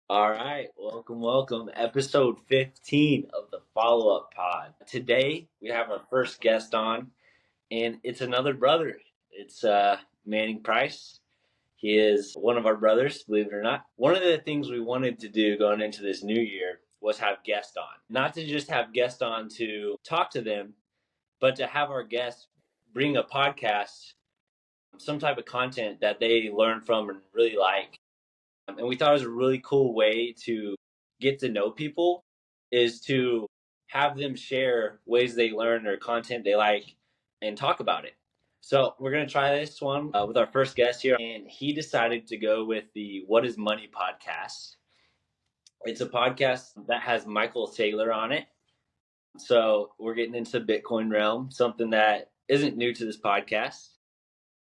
All right, welcome. Episode 15 of the Follow Up Pod. Today we have our first guest on, and it's another brother. It's Manning Price. He is one of our brothers, believe it or not. One of the things we wanted to do going into this new year was have guests on. Not to just have guests on to talk to them, but to have our guests bring a podcast, some type of content that they learn from and really like. And we thought it was a really cool way to get to know people is to have them share ways they learn or content they like and talk about it. So we're going to try this one with our first guest here. And he decided to go with the What is Money podcast. It's a podcast that has Michael Saylor on it. So we're getting into Bitcoin realm, something that isn't new to this podcast.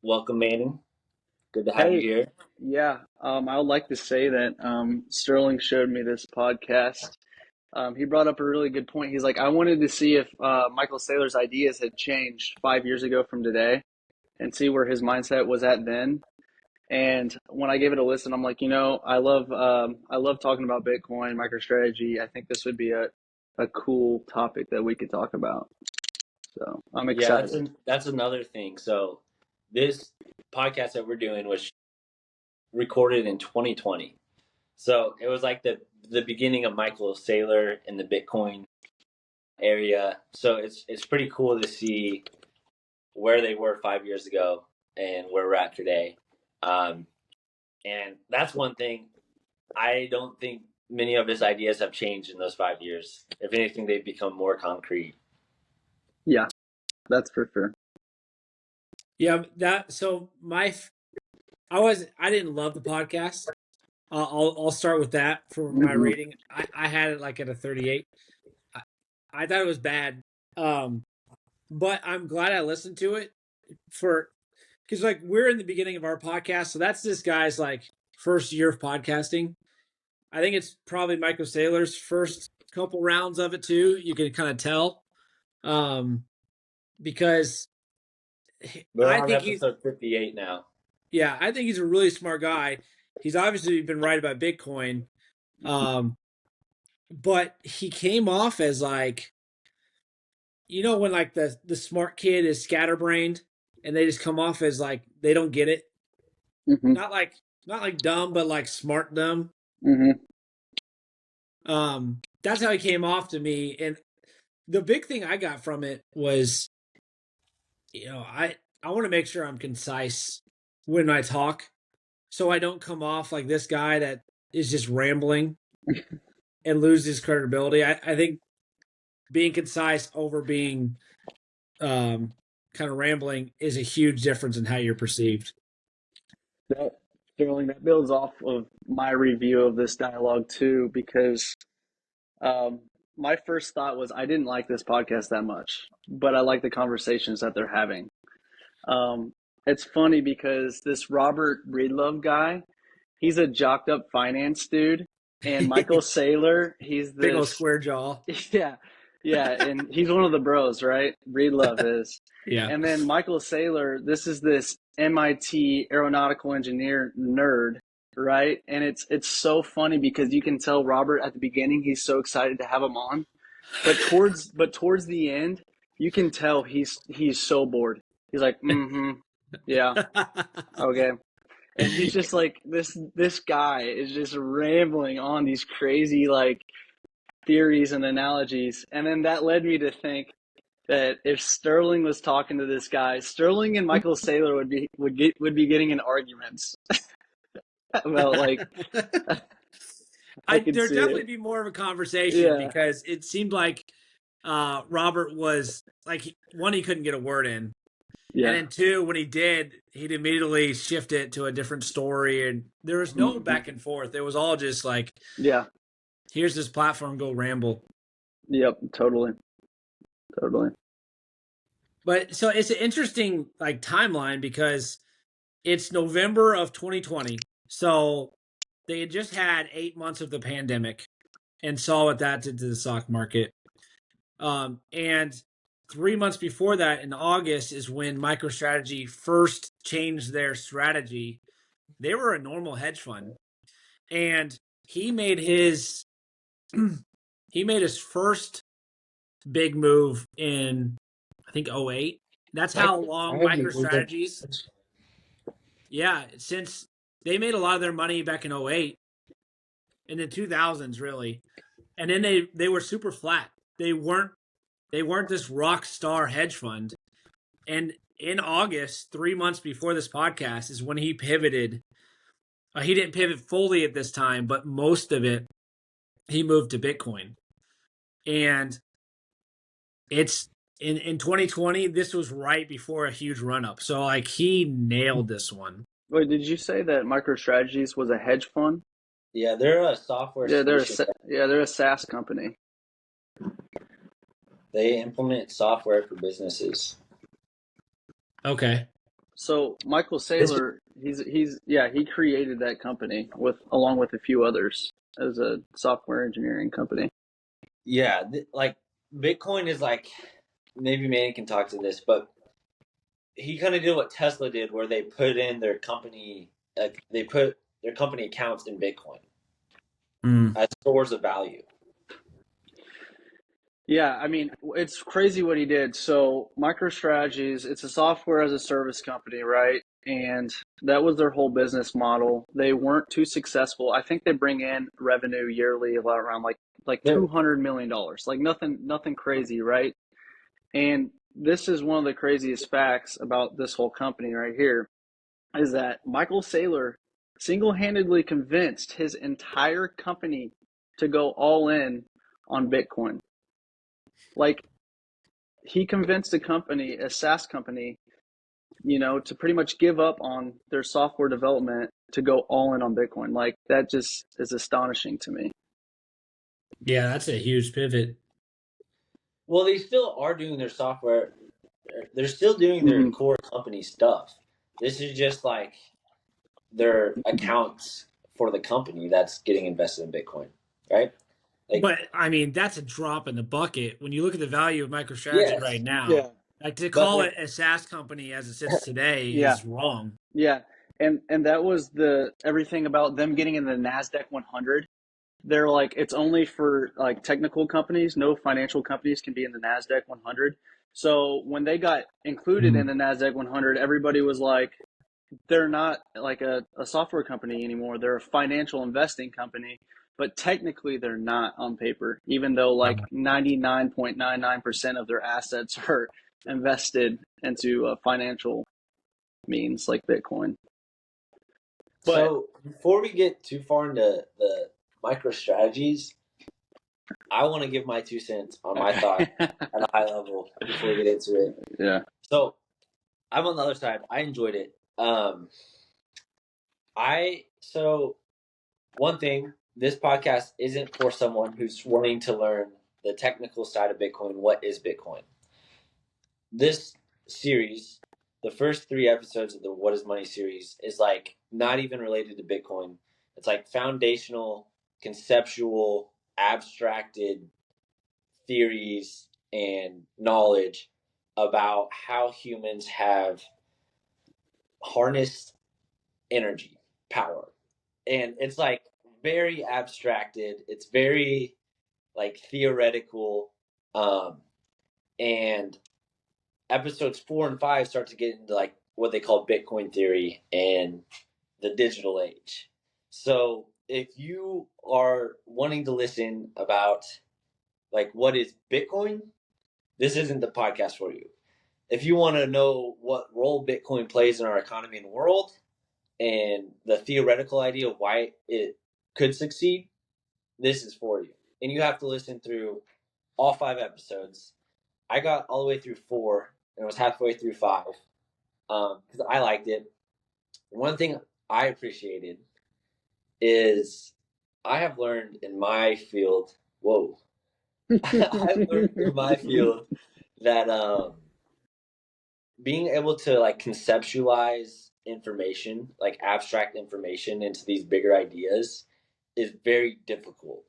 Welcome, Manning. Good to have you Hey, here. yeah, I would like to say that Sterling showed me this podcast. He brought up a really good point. He's like, I wanted to see if Michael Saylor's ideas had changed 5 years ago from today and see where his mindset was at then. And when I gave it a listen, I'm like, I love talking about Bitcoin, MicroStrategy. I think this would be a cool topic that we could talk about. So I'm Yeah, excited. that's another thing. So this podcast that we're doing was recorded in 2020. So it was like the beginning of Michael Saylor in the Bitcoin area. So it's pretty cool to see where they were 5 years ago and where we're at today. Um, and that's one thing. I don't think many of his ideas have changed in those 5 years. If anything, they've become more concrete. Yeah, that's for sure. Yeah, I didn't love the podcast. I'll start with that for my rating. I had it like at a 38. I thought it was bad. But I'm glad I listened to it because like we're in the beginning of our podcast, so that's this guy's like first year of podcasting. I think it's probably Michael Saylor's first couple rounds of it too. You can kind of tell, because We're I on think he's episode 58 now. yeah, I think he's a really smart guy. He's obviously been right about Bitcoin, but he came off as like, when like the smart kid is scatterbrained and they just come off as like they don't get it. Mm-hmm. Not like dumb, but like smart dumb. Mm-hmm. That's how he came off to me. And the big thing I got from it was, I want to make sure I'm concise when I talk, so I don't come off like this guy that is just rambling and lose his credibility. I think being concise over being kind of rambling is a huge difference in how you're perceived. Sterling, that builds off of my review of this dialogue too, because my first thought was I didn't like this podcast that much, but I like the conversations that they're having. It's funny because this Robert Breedlove guy, he's a jocked up finance dude, and Michael Saylor, he's Big old this, square jaw. yeah, and he's one of the bros, right? Breedlove is. Yeah. And then Michael Saylor, this is this MIT aeronautical engineer nerd, right? And it's so funny because you can tell Robert at the beginning he's so excited to have him on, but towards the end you can tell he's so bored. He's like, yeah, okay. And he's just like this guy is just rambling on these crazy like theories and analogies, and then that led me to think that if Sterling was talking to this guy, Sterling and Michael Saylor would be getting in arguments about like I could There'd see definitely it. be more of a conversation Yeah, because it seemed like Robert was like he couldn't get a word in, and yeah, then two, when he did, he'd immediately shift it to a different story, and there was no back and forth. It was all just like, yeah, here's this platform, go ramble. yep, totally. But so it's an interesting like timeline because it's November of 2020. So they had just had 8 months of the pandemic and saw what that did to the stock market. And 3 months before that, in August, is when MicroStrategy first changed their strategy. They were a normal hedge fund. And he made his first big move in, I think, 08. That's how long MicroStrategies. Yeah, since they made a lot of their money back in 08, in the 2000s, really, and then they were super flat. They weren't this rock star hedge fund. And in August, 3 months before this podcast, is when he pivoted. He didn't pivot fully at this time, but most of it he moved to Bitcoin. And it's in 2020, this was right before a huge run up. So like he nailed this one. Wait, did you say that MicroStrategies was a hedge fund? Yeah, they're a software Yeah, solution. they're a SaaS company. They implement software for businesses. Okay. So Michael Saylor, he created that company along with a few others as a software engineering company. Yeah, like Bitcoin is like, maybe Manny can talk to this, but he kind of did what Tesla did, where they put in their company, they put their company accounts in Bitcoin as stores of value. Yeah, I mean, it's crazy what he did. So MicroStrategies, it's a software as a service company, right? And that was their whole business model. They weren't too successful. I think they bring in revenue yearly about around like $200 million, like nothing crazy, right? And this is one of the craziest facts about this whole company right here is that Michael Saylor single-handedly convinced his entire company to go all in on Bitcoin. Like, he convinced a SaaS company, to pretty much give up on their software development to go all in on Bitcoin. Like, that just is astonishing to me. Yeah, that's a huge pivot. Well, they still are doing their software. They're still doing their core company stuff. This is just like their accounts for the company that's getting invested in Bitcoin, right? Like, But I mean, that's a drop in the bucket when you look at the value of MicroStrategy right yes, now. Yeah. Like to but call it a SaaS company as it sits today Yeah. is wrong. Yeah. And that was everything about them getting in the NASDAQ 100. They're like, it's only for like technical companies. No financial companies can be in the NASDAQ 100. So when they got included in the NASDAQ 100, everybody was like, they're not like a software company anymore. They're a financial investing company, but technically they're not on paper, even though like 99.99% of their assets are invested into financial means like Bitcoin. But so before we get too far into the MicroStrategies, I want to give my 2 cents on my thought at a high level before we get into it. Yeah. So I'm on the other side. I enjoyed it. So one thing, this podcast isn't for someone who's wanting to learn the technical side of Bitcoin. What is Bitcoin? This series, the first 3 episodes of the What is Money series, is like not even related to Bitcoin. It's like foundational, conceptual, abstracted theories and knowledge about how humans have harnessed energy, power. And it's like very abstracted. It's very like theoretical. And episodes 4 and 5 start to get into like what they call Bitcoin theory and the digital age. So if you are wanting to listen about like what is Bitcoin, this isn't the podcast for you. If you want to know what role Bitcoin plays in our economy and world and the theoretical idea of why it could succeed, this is for you. And you have to listen through all 5 episodes. I got all the way through 4 and was halfway through 5 because I liked it. One thing I appreciated is I have learned in my field. Whoa, I've learned in my field that being able to like conceptualize information, like abstract information, into these bigger ideas is very difficult.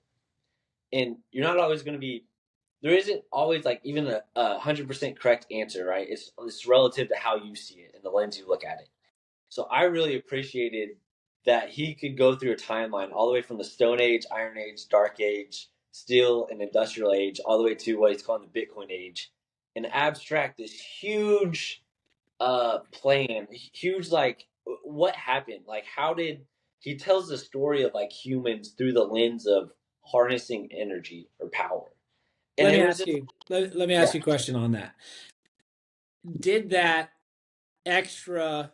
And you're not always going to be. There isn't always like even a 100% correct answer, right? It's relative to how you see it and the lens you look at it. So I really appreciated that he could go through a timeline all the way from the Stone Age, Iron Age, Dark Age, Steel and Industrial Age, all the way to what he's calling the Bitcoin Age, and abstract this huge plan, huge, like, what happened, like how did he tells the story of like humans through the lens of harnessing energy or power. And Let it me was ask just, you. Let me yeah. ask you a question on that. Did that extra?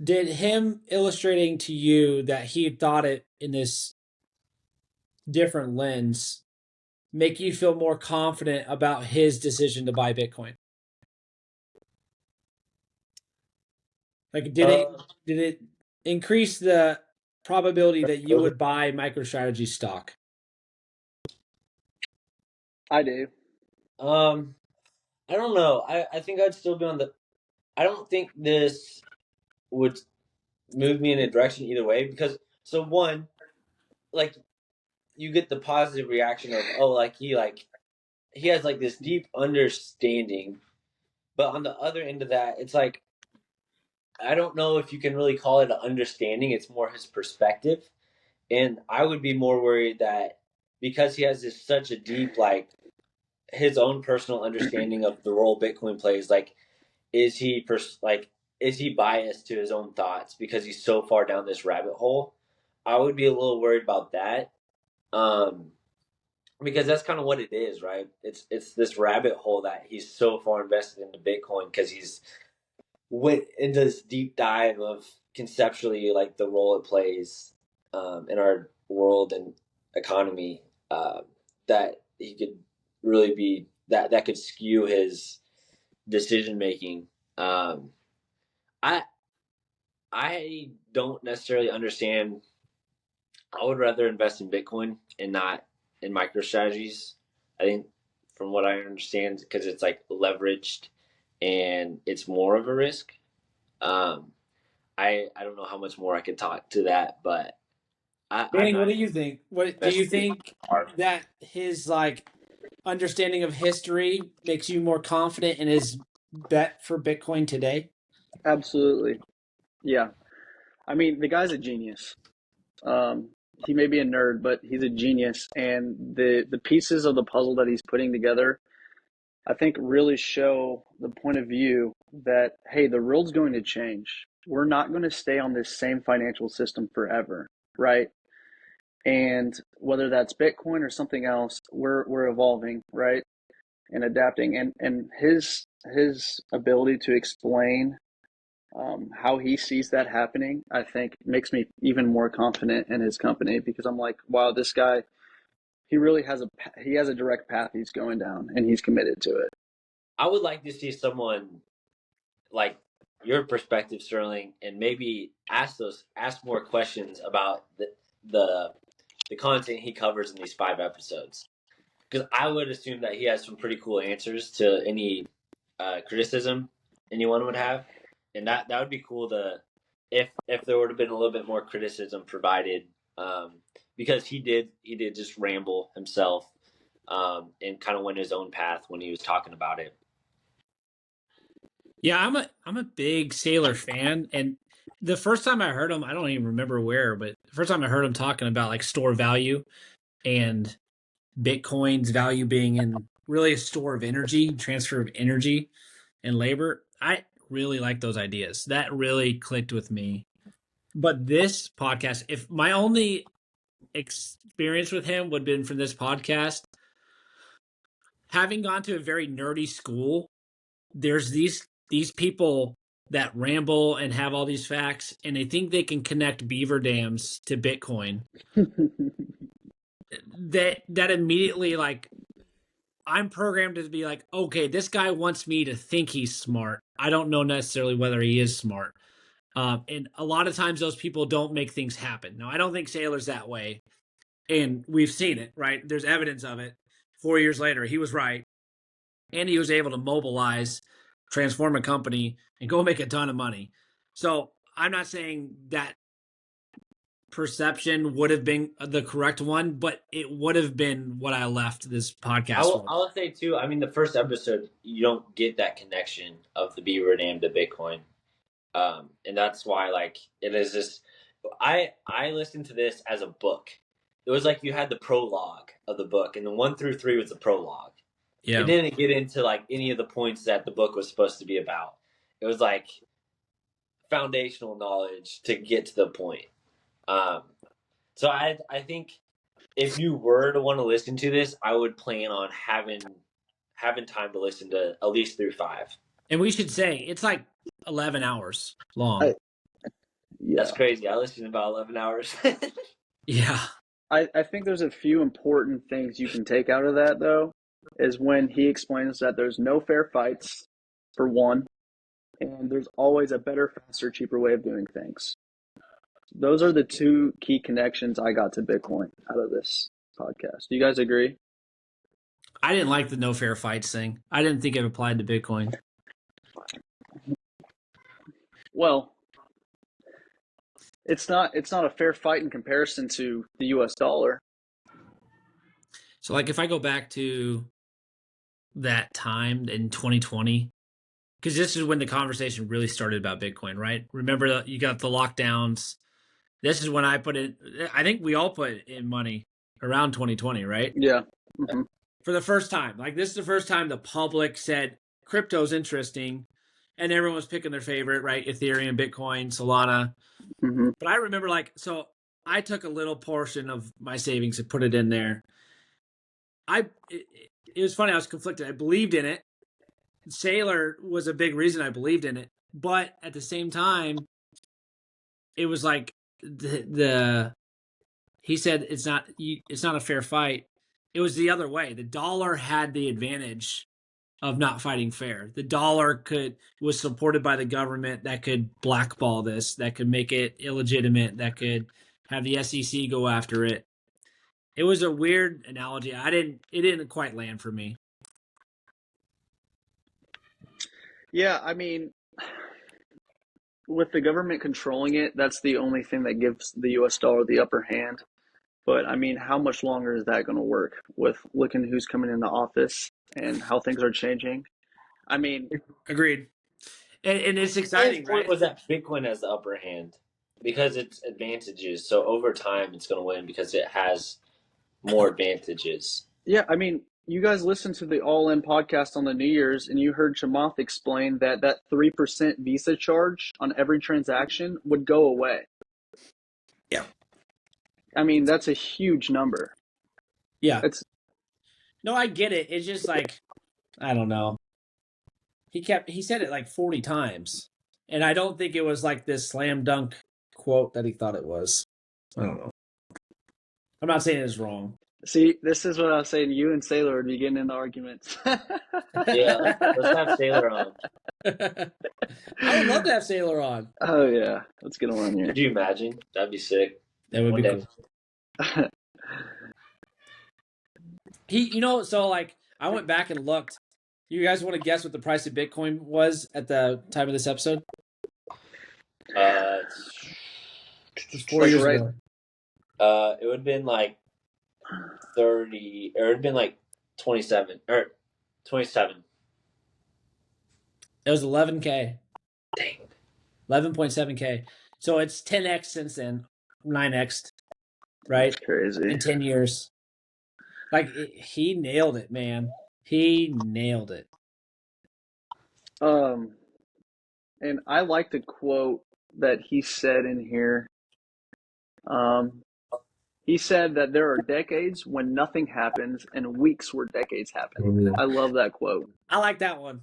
Did him illustrating to you that he thought it in this different lens make you feel more confident about his decision to buy Bitcoin? Like, did it increase the probability that you would buy MicroStrategy stock? I do. I don't know. I think I'd still be on the. I don't think this would move me in a direction either way because so one, like you get the positive reaction of oh like he has like this deep understanding, but on the other end of that, it's like I don't know if you can really call it an understanding. It's more his perspective, and I would be more worried that because he has this such a deep like his own personal understanding of the role Bitcoin plays, like is he like is he biased to his own thoughts because he's so far down this rabbit hole? I would be a little worried about that. Um, because that's kind of what it is, right? It's this rabbit hole that he's so far invested into Bitcoin because he's went into this deep dive of conceptually like the role it plays in our world and economy, that he could really be that could skew his decision making. I I don't necessarily understand. I would rather invest in Bitcoin and not in MicroStrategies. I think, from what I understand, because it's like leveraged and it's more of a risk. Um, I don't know how much more I could talk to that, but I'm Danny, what not do you think? What do you invested. think that his like understanding of history makes you more confident in his bet for Bitcoin today? Absolutely. Yeah. I mean, the guy's a genius. He may be a nerd, but he's a genius, and the pieces of the puzzle that he's putting together, I think, really show the point of view that hey, the world's going to change. We're not going to stay on this same financial system forever, right? And whether that's Bitcoin or something else, we're evolving, right, and adapting. And his ability to explain how he sees that happening, I think, makes me even more confident in his company because I'm like, wow, this guy, he really has a direct path he's going down, and he's committed to it. I would like to see someone like your perspective, Sterling, and maybe ask more questions about the the content he covers in these 5 episodes. Because I would assume that he has some pretty cool answers to any criticism anyone would have, and that would be cool to if there would have been a little bit more criticism provided, because he did just ramble himself, and kind of went his own path when he was talking about it. Yeah, I'm a big Saylor fan, and the first time I heard him, I don't even remember where, but the first time I heard him talking about like store value and Bitcoin's value being in really a store of energy, transfer of energy and labor, I really like those ideas. That really clicked with me. But this podcast, if my only experience with him would have been from this podcast, having gone to a very nerdy school, there's these people that ramble and have all these facts and they think they can connect beaver dams to Bitcoin. That immediately, like, I'm programmed to be like, okay, this guy wants me to think he's smart. I don't know necessarily whether he is smart. And a lot of times those people don't make things happen. Now, I don't think Saylor's that way. And we've seen it, right? There's evidence of it. 4 years later, he was right. And he was able to mobilize, transform a company, and go make a ton of money. So I'm not saying that perception would have been the correct one, but it would have been what I left this podcast for. I will say too. I mean, the first episode you don't get that connection of the beaver dam to Bitcoin, and that's why like it is this I listened to this as a book. It was like you had the prologue of the book, and the 1 through 3 was the prologue. It Yeah. didn't get into like any of the points that the book was supposed to be about. It was like foundational knowledge to get to the point. Um, so I think if you were to want to listen to this, I would plan on having time to listen to at least through 5. And we should say it's like 11 hours long. That's Yeah. crazy. I listened about 11 hours. Yeah. I think there's a few important things you can take out of that, though, is when he explains that there's no fair fights, for one, and there's always a better, faster, cheaper way of doing things. Those are the two key connections I got to Bitcoin out of this podcast. Do you guys agree? I didn't like the no fair fights thing. I didn't think it applied to Bitcoin. Well, it's not a fair fight in comparison to the US dollar. So like if I go back to that time in 2020, because this is when the conversation really started about Bitcoin, right? Remember you got the lockdowns. This is when I put in, I think we all put in money around 2020, right? Yeah. Mm-hmm. For the first time. Like this is the first time the public said crypto's interesting and everyone was picking their favorite, right? Ethereum, Bitcoin, Solana. Mm-hmm. But I remember so I took a little portion of my savings and put it in there. It was funny. I was conflicted. I believed in it. Saylor was a big reason I believed in it. But at the same time, it was like he said it's not a fair fight. It was the other way. The dollar had the advantage of not fighting fair. The dollar was supported by the government that could blackball this, that could make it illegitimate, that could have the SEC go after it. It was a weird analogy. It didn't quite land for me. Yeah, I mean, with the government controlling it, that's the only thing that gives the US dollar the upper hand. But I mean, how much longer is that going to work with looking who's coming into office and how things are changing? I mean, Agreed. And it's His exciting, point right? was that Bitcoin has the upper hand because it's advantages. So over time, it's going to win because it has more advantages. yeah, I mean, you guys listened to the All In podcast on the New Year's, and you heard Chamath explain that 3% Visa charge on every transaction would go away. Yeah. I mean, that's a huge number. Yeah. It's No, I get it. It's just like, I don't know. He said it like 40 times. And I don't think it was like this slam dunk quote that he thought it was. I don't know. I'm not saying it's wrong. See, this is what I was saying. You and Saylor would be getting into arguments. Yeah, let's have Saylor on. I would love to have Saylor on. Oh yeah, let's get him on here. Could you imagine? That'd be sick. That would One be day. cool. So like I went back and looked. You guys want to guess what the price of Bitcoin was at the time of this episode? Just 4 years ago. It would have been like 30, or it would have been like 27, or 27. It was 11K. Dang. 11.7K. So it's 10x since then, 9x, right? That's crazy. In 10 years. Like he nailed it, man. He nailed it. And I like the quote that he said in here. He said that there are decades when nothing happens and weeks where decades happen. I love that quote. I like that one.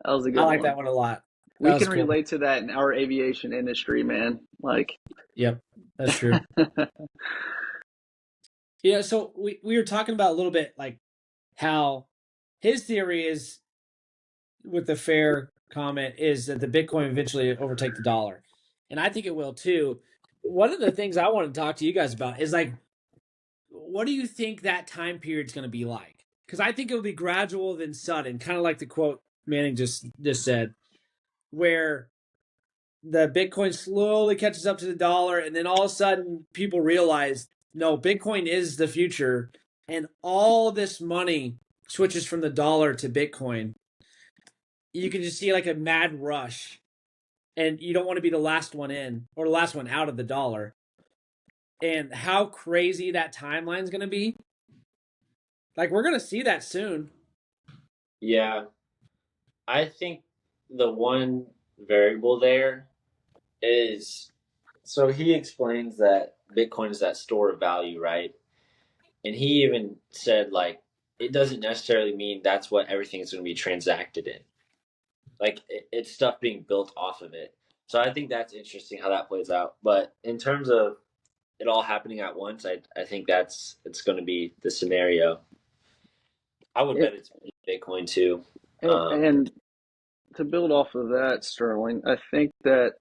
That was a good one. I like that one a lot. We can relate to that in our aviation industry, man. Like, yep, that's true. Yeah, so we were talking about a little bit like how his theory is with the fair comment is that the Bitcoin eventually overtake the dollar. And I think it will too. One of the things I want to talk to you guys about is like, what do you think that time period is going to be like? Because I think it will be gradual then sudden, kind of like the quote Manning just said, where the Bitcoin slowly catches up to the dollar, and then all of a sudden people realize, no, Bitcoin is the future, and all this money switches from the dollar to Bitcoin. You can just see like a mad rush and you don't want to be the last one in or the last one out of the dollar. And how crazy that timeline is going to be. Like, we're going to see that soon. Yeah, I think the one variable there is, so he explains that Bitcoin is that store of value, right? And he even said, like, it doesn't necessarily mean that's what everything is going to be transacted in. Like, it's stuff being built off of it. So I think that's interesting how that plays out. But in terms of it all happening at once, I think it's going to be the scenario. I would bet it's Bitcoin too. And to build off of that, Sterling, I think that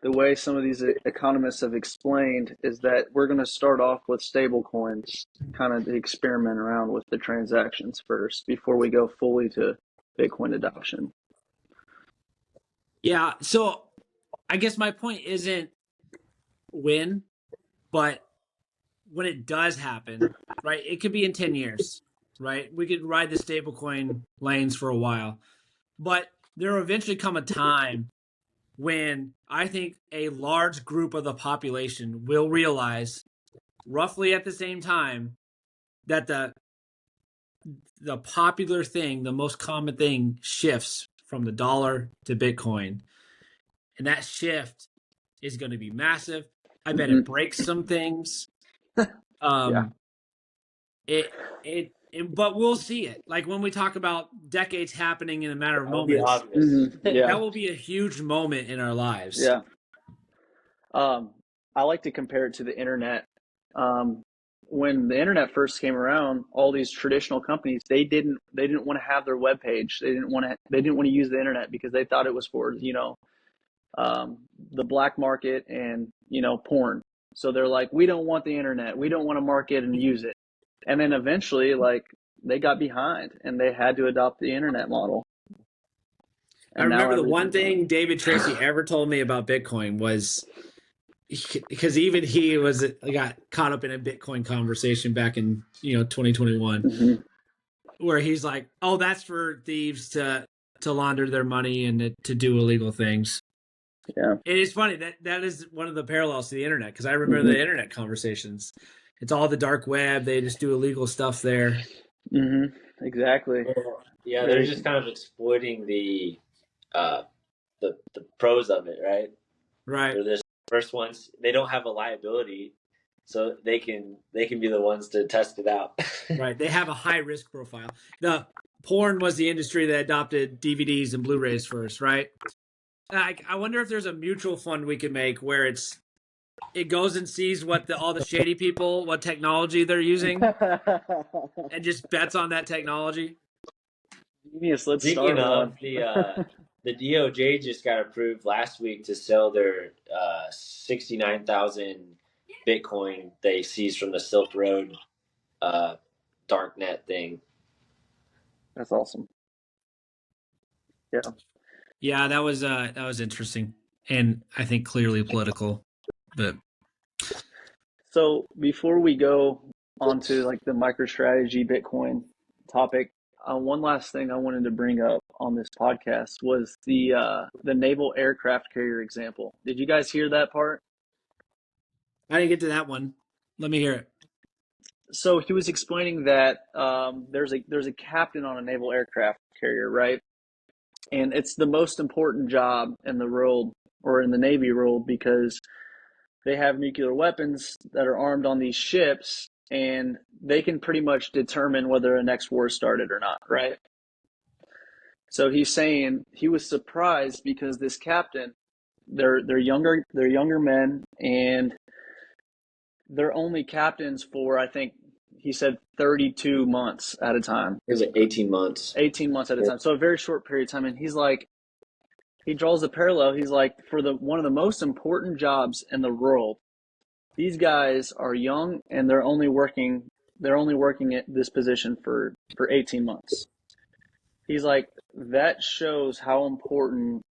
the way some of these economists have explained is that we're going to start off with stable coins, kind of experiment around with the transactions first before we go fully to Bitcoin adoption. Yeah. So I guess my point isn't when, but when it does happen, right? It could be in 10 years, right? We could ride the stablecoin lanes for a while, but there will eventually come a time when I think a large group of the population will realize roughly at the same time that the popular thing, the most common thing shifts from the dollar to Bitcoin. And that shift is going to be massive. I bet it breaks some things. Yeah. But we'll see it. Like when we talk about decades happening in a matter of That would be moments, obvious. Yeah. that will be a huge moment in our lives. Yeah. I like to compare it to the internet. When the internet first came around, all these traditional companies they didn't want to have their web page. They didn't want to use the internet because they thought it was for the black market and porn. So they're like, we don't want the internet. We don't want to market and use it. And then eventually, like they got behind and they had to adopt the internet model. I And now remember the one everything's on. thing David Tracy ever told me about Bitcoin was because even he got caught up in a Bitcoin conversation back in 2021, where he's like, "Oh, that's for thieves to launder their money and to do illegal things." Yeah. And it's funny that is one of the parallels to the internet because I remember the internet conversations. It's all the dark web. They just do illegal stuff there. Exactly. Yeah, they're just kind of exploiting the pros of it, right? Right. They're the first ones. They don't have a liability, so they can be the ones to test it out. Right. They have a high risk profile. The porn was the industry that adopted DVDs and Blu-rays first, right? I wonder if there's a mutual fund we could make where it goes and sees what all the shady people, what technology they're using, and just bets on that technology. Genius. Let's Speaking start of, one. the DOJ just got approved last week to sell their 69,000 Bitcoin they seized from the Silk Road darknet thing. That's awesome. Yeah. Yeah, that was interesting, and I think clearly political. But so before we go on to like the MicroStrategy Bitcoin topic, one last thing I wanted to bring up on this podcast was the naval aircraft carrier example. Did you guys hear that part? I didn't get to that one. Let me hear it. So he was explaining that there's a captain on a naval aircraft carrier, right? And it's the most important job in the world or in the Navy world because they have nuclear weapons that are armed on these ships and they can pretty much determine whether a next war started or not, right? So he's saying he was surprised because this captain, they're younger men and they're only captains for I think he said 32 months at a time. It was like 18 months. 18 months at a time. So a very short period of time. And he's like, he draws the parallel. He's like, for one of the most important jobs in the world, these guys are young and they're only working at this position for 18 months. He's like, that shows how important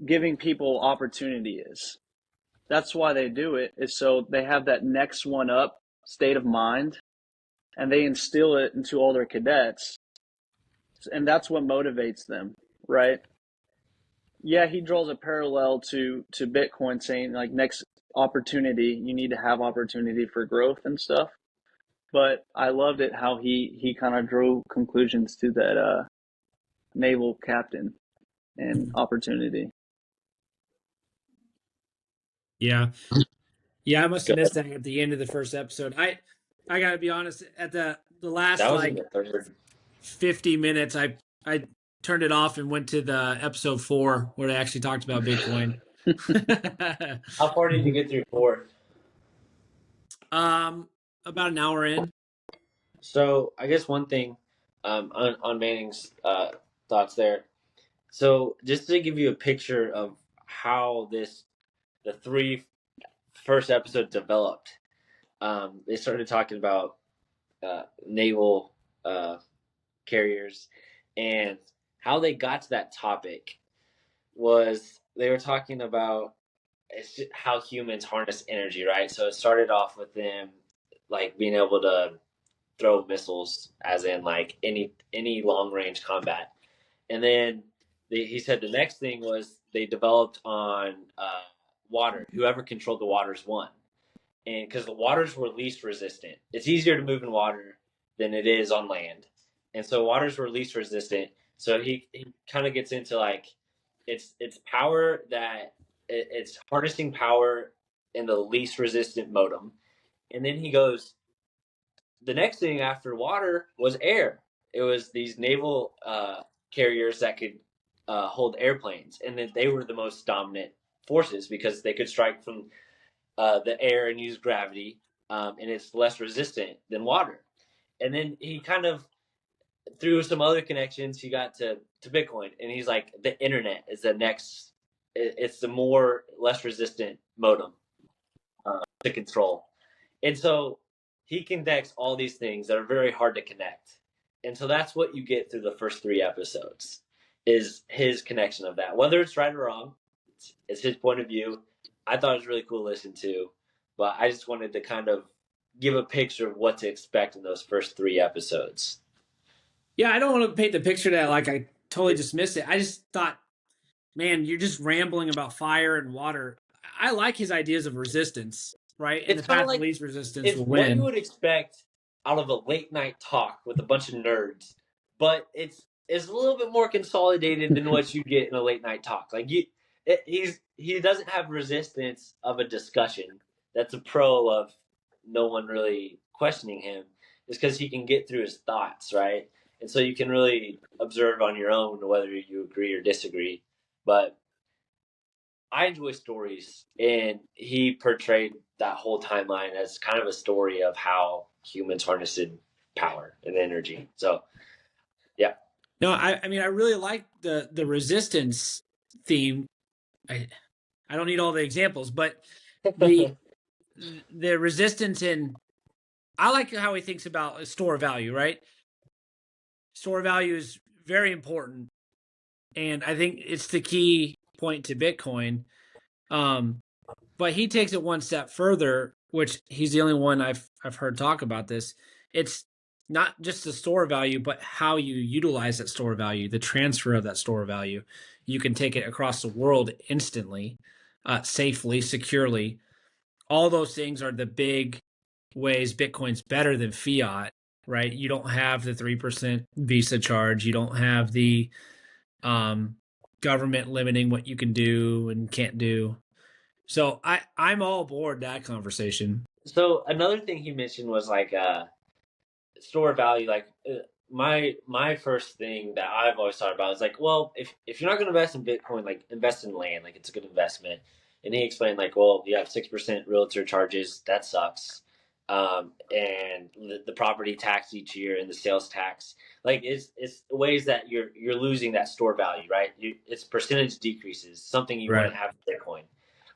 giving people opportunity is. That's why they do it, is so they have that next one up state of mind and they instill it into all their cadets. And that's what motivates them, right? Yeah, he draws a parallel to Bitcoin, saying like next opportunity, you need to have opportunity for growth and stuff. But I loved it how he kind of drew conclusions to that naval captain and opportunity. Yeah. Yeah, I must have Good. missed that at the end of the first episode. I gotta be honest, at the last That was in like the third. 50 minutes, I turned it off and went to the episode 4 where they actually talked about Bitcoin. How far did you get through four? um, about an hour in. So I guess one thing on Manning's thoughts there. So just to give you a picture of how the three first episodes developed, they started talking about naval carriers, and how they got to that topic was they were talking about how humans harness energy, right? So it started off with them like being able to throw missiles, as in like any long range combat, and then he said the next thing was they developed on water. Whoever controlled the waters won, and because the waters were least resistant, it's easier to move in water than it is on land, and so waters were least resistant. So he kind of gets into like it's power that it's harnessing power in the least resistant modem, and then he goes, the next thing after water was air. It was these naval carriers that could hold airplanes, and then they were the most dominant forces because they could strike from the air and use gravity, and it's less resistant than water. And then he kind of through some other connections, he got to Bitcoin, and he's like, the internet is the next. It's the more less resistant modem to control, and so he connects all these things that are very hard to connect, and so that's what you get through the first three episodes, is his connection of that. Whether it's right or wrong, it's his point of view. I thought it was really cool to listen to, but I just wanted to kind of give a picture of what to expect in those first three episodes. Yeah, I don't want to paint the picture that like I totally dismiss it. I just thought, man, you're just rambling about fire and water. I like his ideas of resistance, right? And It's the kind of path of like least resistance it's will what you win. would expect out of a late night talk with a bunch of nerds, but it's a little bit more consolidated than what you get in a late night talk. Like he doesn't have resistance of a discussion. That's a pro of no one really questioning him, is because he can get through his thoughts, right? And so you can really observe on your own whether you agree or disagree. But I enjoy stories, and he portrayed that whole timeline as kind of a story of how humans harnessed power and energy. So, yeah. No, I mean I really like the resistance theme. I I don't need all the examples, but the the resistance in I like how he thinks about a store value, right? Store value is very important, and I think it's the key point to Bitcoin. Um, but he takes it one step further, which he's the only one I've heard talk about this. It's not just the store value, but how you utilize that store value, the transfer of that store value. You can take it across the world instantly, safely, securely. All those things are the big ways Bitcoin's better than fiat, right? You don't have the 3% Visa charge. You don't have the um, government limiting what you can do and can't do. So I'm all aboard that conversation. So another thing he mentioned was like store value. Like my first thing that I've always thought about is like, well, if you're not going to invest in Bitcoin, like invest in land. Like it's a good investment. And he explained like, well, you have 6% realtor charges. That sucks. And the property tax each year and the sales tax, like it's ways that you're losing that store value, right? It's percentage decreases, something you Right. wouldn't have in Bitcoin,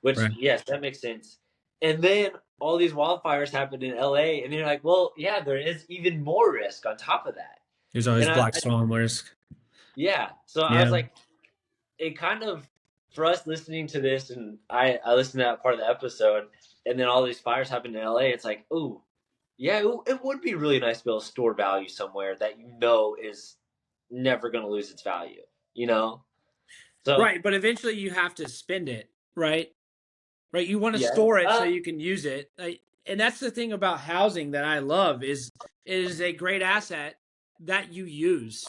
which Right. yes, that makes sense. And then all these wildfires happened in LA, and you're like, well, yeah, there is even more risk on top of that. There's always And black swan risk. yeah, so I was Yeah. like, it kind of for us listening to this, and I listened to that part of the episode, and then all these fires happened in LA. It's like, ooh, yeah, it would be really nice to be able to store value somewhere that you know is never going to lose its value. You know? So Right, but eventually you have to spend it, right? Right, you want to yeah, store it so you can use it. And that's the thing about housing that I love is it is a great asset that you use,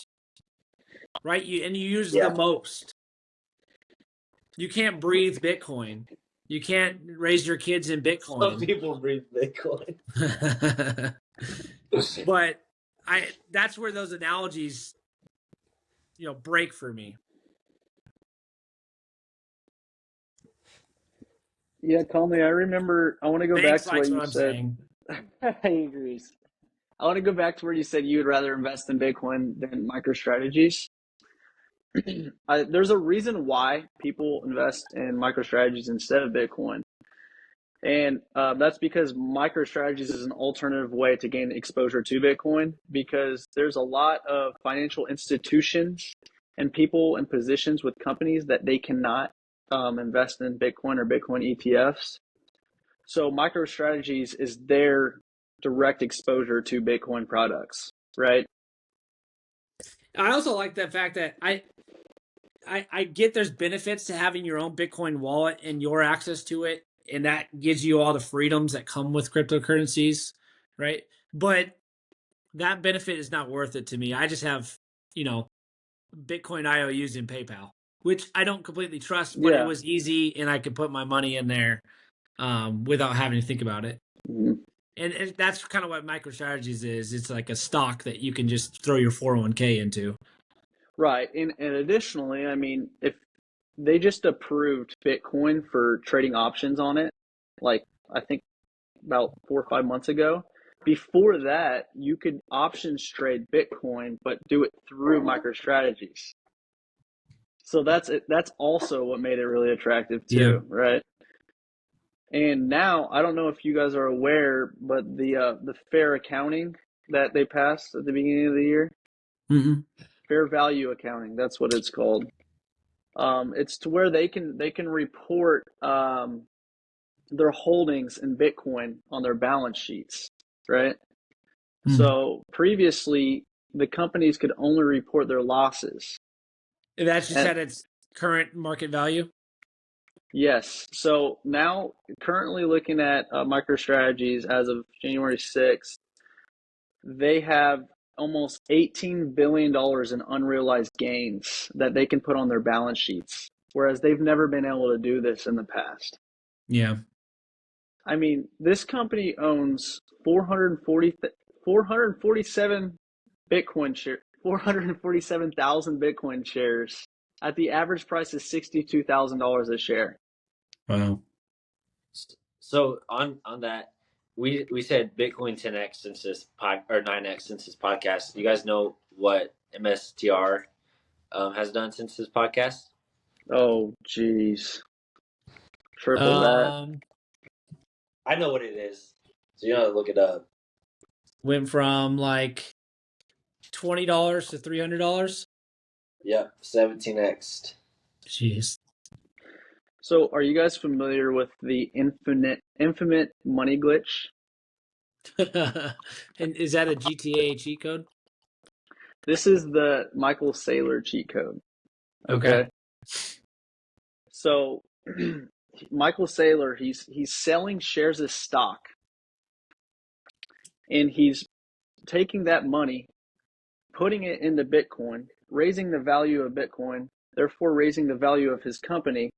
right? You use the yeah. most. You can't breathe Bitcoin. You can't raise your kids in Some Bitcoin. people breathe Bitcoin. But that's where those analogies, break for me. Yeah, Conley, I remember. I want to go back Banks to what likes you what I'm said. saying. He agrees. I want to go back to where you said you would rather invest in Bitcoin than MicroStrategies. There's a reason why people invest in MicroStrategies instead of Bitcoin. And that's because MicroStrategies is an alternative way to gain exposure to Bitcoin, because there's a lot of financial institutions and people in positions with companies that they cannot invest in Bitcoin or Bitcoin ETFs. So MicroStrategies is their direct exposure to Bitcoin products, right? I also like the fact that I get there's benefits to having your own Bitcoin wallet and your access to it, and that gives you all the freedoms that come with cryptocurrencies, right? But that benefit is not worth it to me. I just have, Bitcoin IOUs in PayPal, which I don't completely trust, but it Yeah. was easy and I could put my money in there without having to think about it. Mhm. And that's kind of what MicroStrategies is. It's like a stock that you can just throw your 401k into. Right. And additionally, I mean, if they just approved Bitcoin for trading options on it, like I think about 4 or 5 months ago. Before that, you could options trade Bitcoin, but do it through MicroStrategies. So that's it. That's also what made it really attractive Yeah. too, right? And now I don't know if you guys are aware, but the fair accounting that they passed at the beginning of the year, Mm-hmm. fair value accounting, that's what it's called. It's to where they can report their holdings in Bitcoin on their balance sheets, right? Mm. So previously, the companies could only report their losses. That's just And at its current market value. yes, so now currently looking at MicroStrategies as of January 6th, they have almost $18 billion in unrealized gains that they can put on their balance sheets, whereas they've never been able to do this in the past. Yeah. I mean, this company owns 447 Bitcoin share 447,000 Bitcoin shares at the average price of $62,000 a share. Wow. So on that, we said Bitcoin 10x since this pod or 9x since this podcast. You guys know what MSTR has done since this podcast? Oh, geez. Triple that. Um, I know what it is, so you know to look it up. Went from like $20 to $300. Yep, 17x. Jeez. So, are you guys familiar with the infamous money glitch? And is that a GTA cheat code? This is the Michael Saylor cheat code. Okay. Okay. So, Michael Saylor, he's selling shares of stock, and he's taking that money, putting it into Bitcoin, raising the value of Bitcoin, therefore raising the value of his company,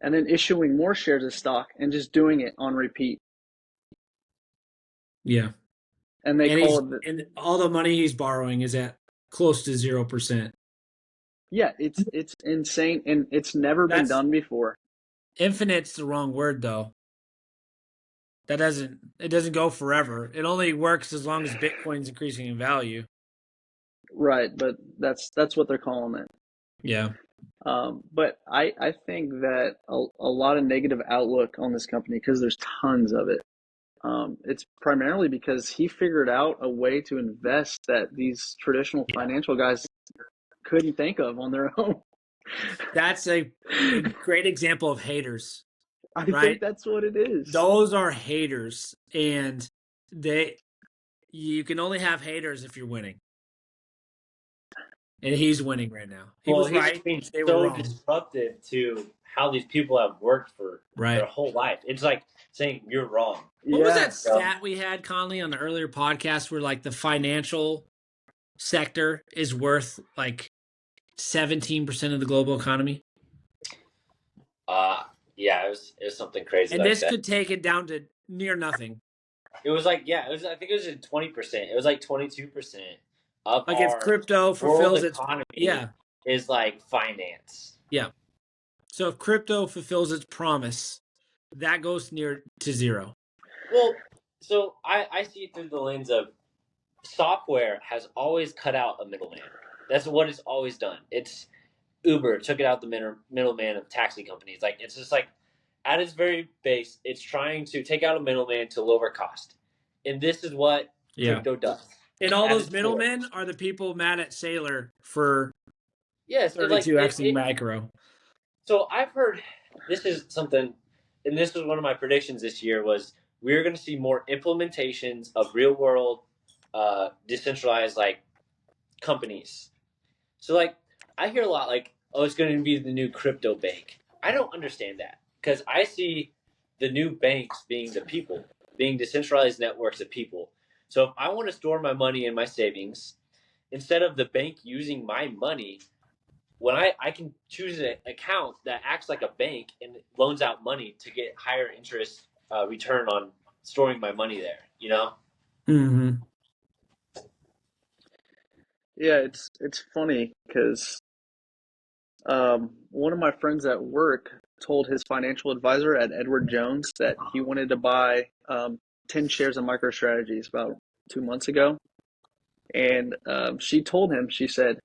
and then issuing more shares of stock and just doing it on repeat. Yeah. And they call it, And all the money he's borrowing is at close to 0%. yeah, it's insane, and it's never been That's done before. infinite's the wrong word though. It doesn't go forever. It only works as long as Bitcoin's increasing in value. Right, but that's what they're calling it. Yeah. But I think that a lot of negative outlook on this company, because there's tons of it. It's primarily because he figured out a way to invest that these traditional financial guys couldn't think of on their own. That's a great example of haters, I think right? that's what it is. Those are haters, and you can only have haters if you're winning. and he's winning right now. He Well, was he's right. just being They were so wrong. disruptive to how these people have worked for their Right. whole life. It's like saying you're wrong. What was that Yeah. stat we had, Conley, on the earlier podcast where like the financial sector is worth like 17% of the global economy? Yeah, it was something crazy And like this that. could take it down to near nothing. It was like, yeah, it was. I think it was at 20%. It was like 22% of Like if our crypto world fulfills its economy is like finance. Yeah. So if crypto fulfills its promise, that goes near to zero. Well, so I see it through the lens of software has always cut out a middleman. That's what it's always done. It's Uber took it out the middleman of taxi companies. Like it's just like at its very base, it's trying to take out a middleman to lower cost, and this is what crypto does. And all At those its core. middlemen are the people mad at Saylor for Yes, it like 32xing micro. So I've heard this is something, and this was one of my predictions this year was we're going to see more implementations of real world, decentralized like companies. So like I hear a lot like, oh, it's going to be the new crypto bank. I don't understand that because I see the new banks being the people, being decentralized networks of people. So if I want to store my money in my savings, instead of the bank using my money, when I can choose an account that acts like a bank and loans out money to get higher interest return on storing my money there, you know? Mm-hmm. Yeah, it's funny because one of my friends at work told his financial advisor at Edward Jones that he wanted to buy 10 shares of MicroStrategies about 2 months ago. And she told him, she said,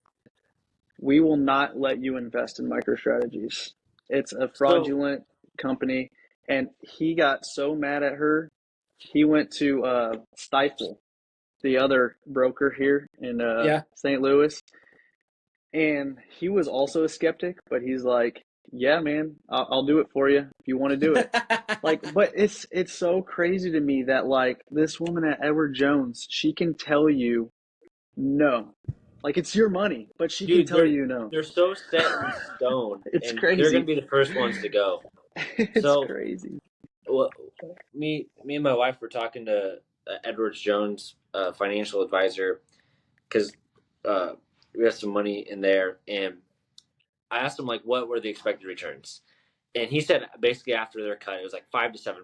we will not let you invest in MicroStrategies. It's a So fraudulent company. And he got so mad at her, he went to Stifle, the other broker here in St. Louis. And he was also a skeptic, but he's like, yeah, man, I'll do it for you if you want to do it. Like, but it's so crazy to me that like this woman at Edward Jones, she can tell you no. Like it's your money, but she can dude, tell you no. they're so set in stone It's and they're gonna crazy. be the first ones to go. It's So crazy. well, me and my wife were talking to Edwards Jones, financial advisor, because we have some money in there, and I asked him like what were the expected returns, and he said basically after their cut it was like 5 to 7%.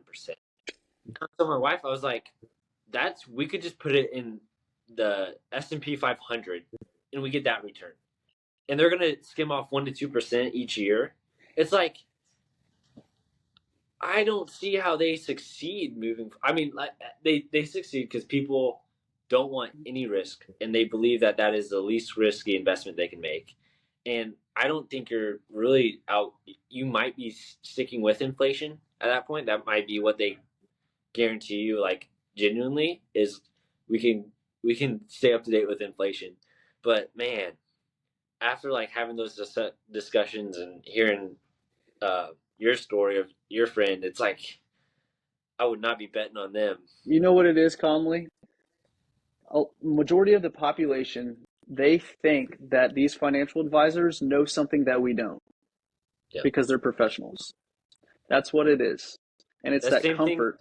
So my wife, I was like, that's we could just put it in the S&P 500, and we get that return, and they're gonna skim off 1 to 2% each year. It's like I don't see how they succeed moving. I mean, like they succeed because people don't want any risk, and they believe that that is the least risky investment they can make. And I don't think you're really out. You might be sticking with inflation at that point. That might be what they guarantee you. Like genuinely, is we can we can stay up to date with inflation. But man, after like having those discussions and hearing uh, your story of your friend, it's like I would not be betting on them. You know what it is, Conley? A majority of the population, they think that these financial advisors know something that we don't Yeah, because they're professionals. That's what it is. And it's that that same thing. comfort.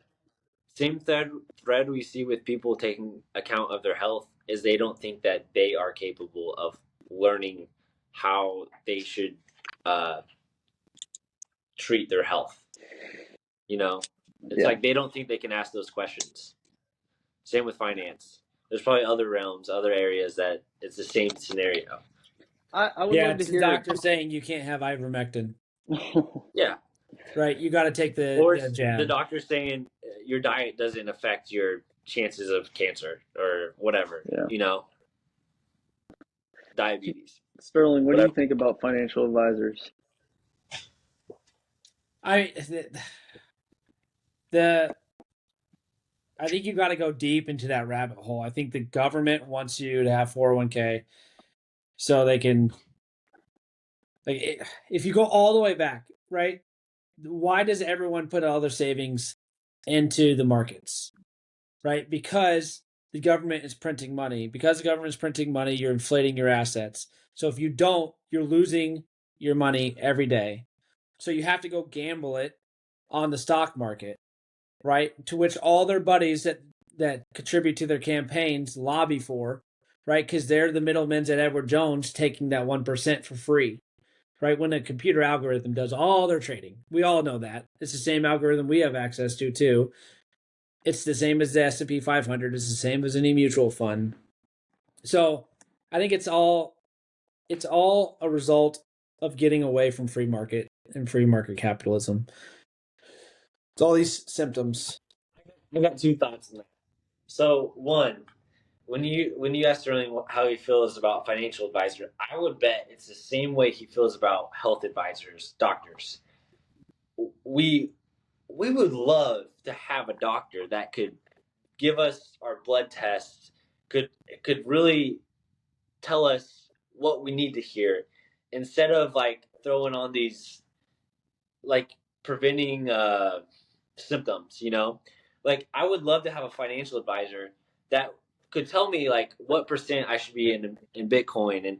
Same thread we see with people taking account of their health is they don't think that they are capable of learning how they should uh, treat their health. You know, it's Yeah. like they don't think they can ask those questions. Same with finance. There's probably other realms, other areas that it's the same scenario. I would Yeah, love to it's the hear. doctor saying you can't have ivermectin. Yeah, Right, you got to take or the the jab. doctor saying your diet doesn't affect your chances of cancer or whatever. Yeah. You know, diabetes, Sterling, what do you whatever. think about financial advisors? I the I think you got to go deep into that rabbit hole. I think the government wants you to have 401k so they can if you go all the way back, right? Why does everyone put all their savings into the markets? Right? Because the government is printing money. Because the government is printing money, you're inflating your assets. So if you don't, you're losing your money every day. So you have to go gamble it on the stock market, right? To which all their buddies that contribute to their campaigns lobby for, right? Because they're the middlemen at Edward Jones taking that 1% for free, right? When a computer algorithm does all their trading. We all know that. It's the same algorithm we have access to too. It's the same as the S&P 500. It's the same as any mutual fund. So I think it's all a result of getting away from free market and free market capitalism. It's all these symptoms. I got two thoughts on that. So one, when you asked Sterling how he feels about financial advisor, I would bet it's the same way he feels about health advisors, doctors. We we would love to have a doctor that could give us our blood tests, could really tell us what we need to hear, instead of like throwing on these, like, preventing symptoms, like I would love to have a financial advisor that could tell me like what percent I should be in Bitcoin,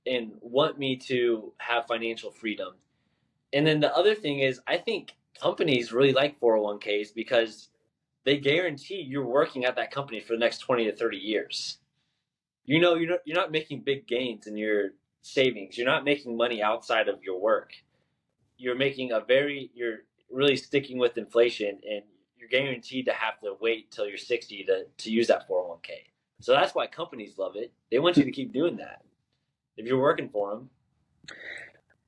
and want me to have financial freedom. And then the other thing is, I think companies really like 401ks because they guarantee you're working at that company for the next 20 to 30 years. You're not making big gains in your savings. You're not making money outside of your work. You're really sticking with inflation, and you're guaranteed to have to wait till you're 60 to use that 401k. So that's why companies love it. They want you to keep doing that if you're working for them.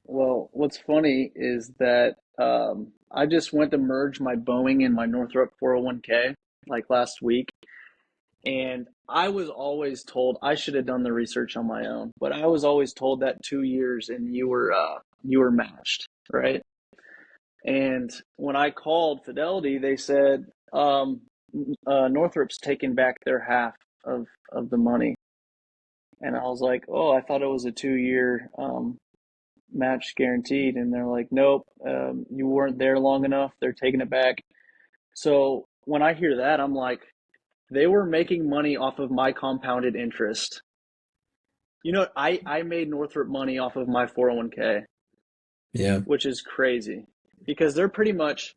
Well, what's funny is that I just went to merge my Boeing and my Northrop 401k like last week. And I was always told I should have done the research on my own, but I was always told that 2 years and you were matched, right? And when I called Fidelity, they said Northrop's taking back their half of the money, and I was like, oh, I thought it was a 2 year match guaranteed, and they're like, nope, you weren't there long enough. They're taking it back. So when I hear that, I'm like, they were making money off of my compounded interest. I made Northrop money off of my 401k, Yeah. which is crazy because they're pretty much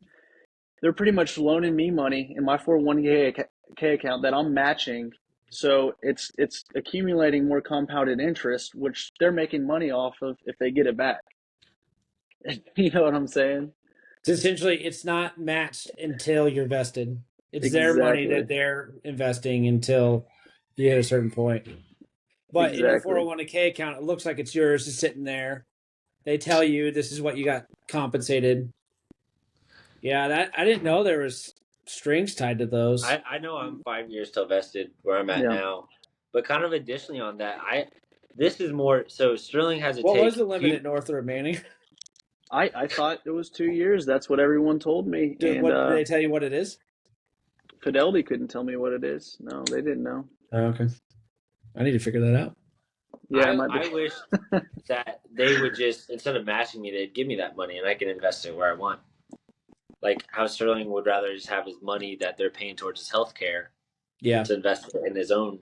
loaning me money in my 401k account that I'm matching. So it's accumulating more compounded interest, which they're making money off of if they get it back. You know what I'm saying? So essentially, it's not matched until you're vested. It's their money Exactly. that they're investing until you hit a certain point. But in your Exactly. 401k account, it looks like it's yours, just sitting there. They tell you this is what you got compensated. Yeah, that I didn't know there was strings tied to those. I know I'm 5 years till vested where I'm at Yeah. now, but kind of additionally on that, this is more so. Sterling has to What take. was the limit at Northrop, Manning? I thought it was 2 years. That's what everyone told me. And What did they tell you what it is? Fidelity couldn't tell me what it is. No, they didn't know. Oh, okay. I need to figure that out. Yeah, it might I be. wish that they would just, instead of matching me, they'd give me that money and I can invest it where I want. Like how Sterling would rather just have his money that they're paying towards his health care, Yeah. to invest in his own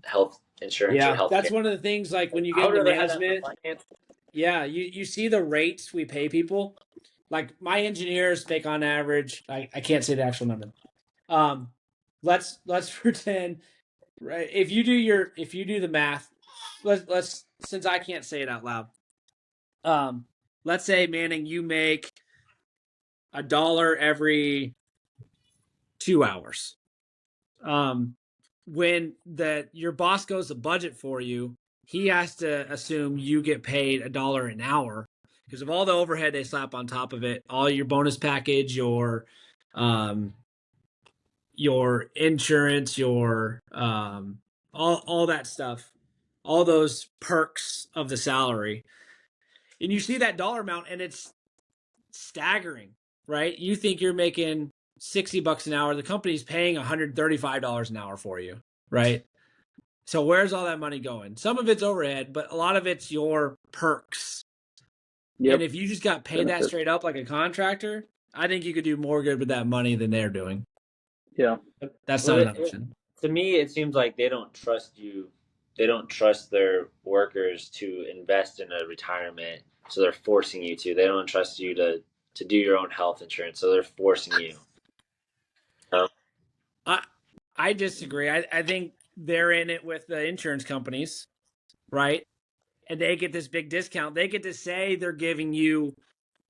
health insurance or health That's care. one of the things. Like when you I get would into rather have that management, for finance. yeah, you see the rates we pay people. Like my engineers make on average. I can't say the actual number. Let's pretend, right? If you do the math, let's since I can't say it out loud. Let's say, Manning, you make $1 every 2 hours. When your boss goes to budget for you, he has to assume you get paid $1 an hour because of all the overhead they slap on top of it, all your bonus package, your insurance, all that stuff, all those perks of the salary. And you see that dollar amount and it's staggering, right? You think you're making $60 an hour, the company's paying $135 an hour for you, right? So where's all that money going? Some of it's overhead, but a lot of it's your perks. Yep. And if you just got paid that straight up like a contractor, I think you could do more good with that money than they're doing. Yeah. That's not an option. To me, it seems like they don't trust you they don't trust their workers to invest in a retirement, so they're forcing you to. They don't trust you to do your own health insurance, so they're forcing you. Um, I I disagree. I think they're in it with the insurance companies, right? And they get this big discount. They get to say they're giving you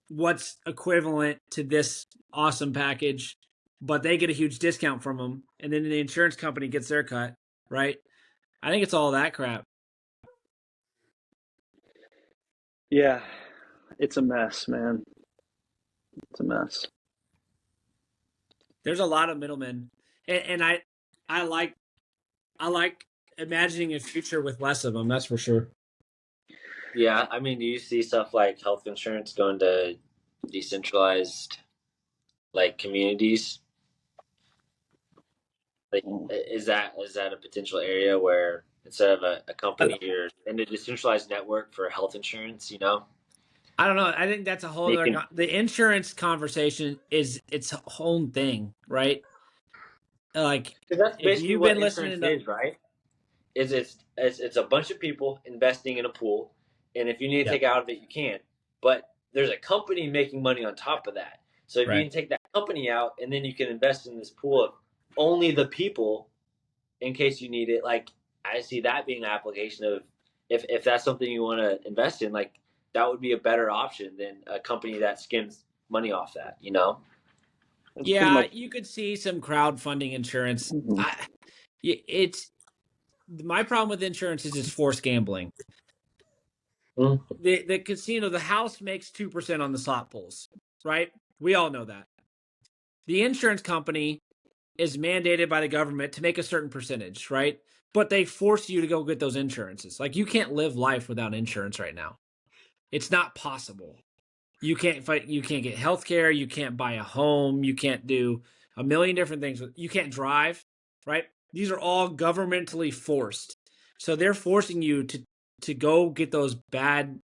what's equivalent to this awesome package, but they get a huge discount from them, and then the insurance company gets their cut, right? I think it's all that crap. Yeah, it's a mess, man. It's a mess. There's a lot of middlemen, and I like I like imagining a future with less of them. That's for sure. yeah, I mean, do you see stuff like health insurance going to decentralized like communities? Like, is that a potential area where instead of a company, you're in a decentralized network for health insurance? I don't know. I think that's a whole You other. can, The insurance conversation is its own thing, right? Like, because that's if basically you've what been insurance listening to, is, right? It's a bunch of people investing in a pool, and if you need to yeah, take out of it, you can. But there's a company making money on top of that. So if you right, can take that company out, and then you can invest in this pool of only the people in case you need it. Like I see that being an application of if that's something you want to invest in, like that would be a better option than a company that skims money off that. It's pretty yeah, much. you could see some crowdfunding insurance. Mhm. It's my problem with insurance is it's forced gambling. Mm. The casino, the house makes 2% on the slot pulls, right? We all know that. The insurance company is mandated by the government to make a certain percentage, right? But they force you to go get those insurances. Like you can't live life without insurance right now. It's not possible. You can't fight. You can't get health care. You can't buy a home. You can't do a million different things. You can't drive, right? These are all governmentally forced. So they're forcing you to go get those bad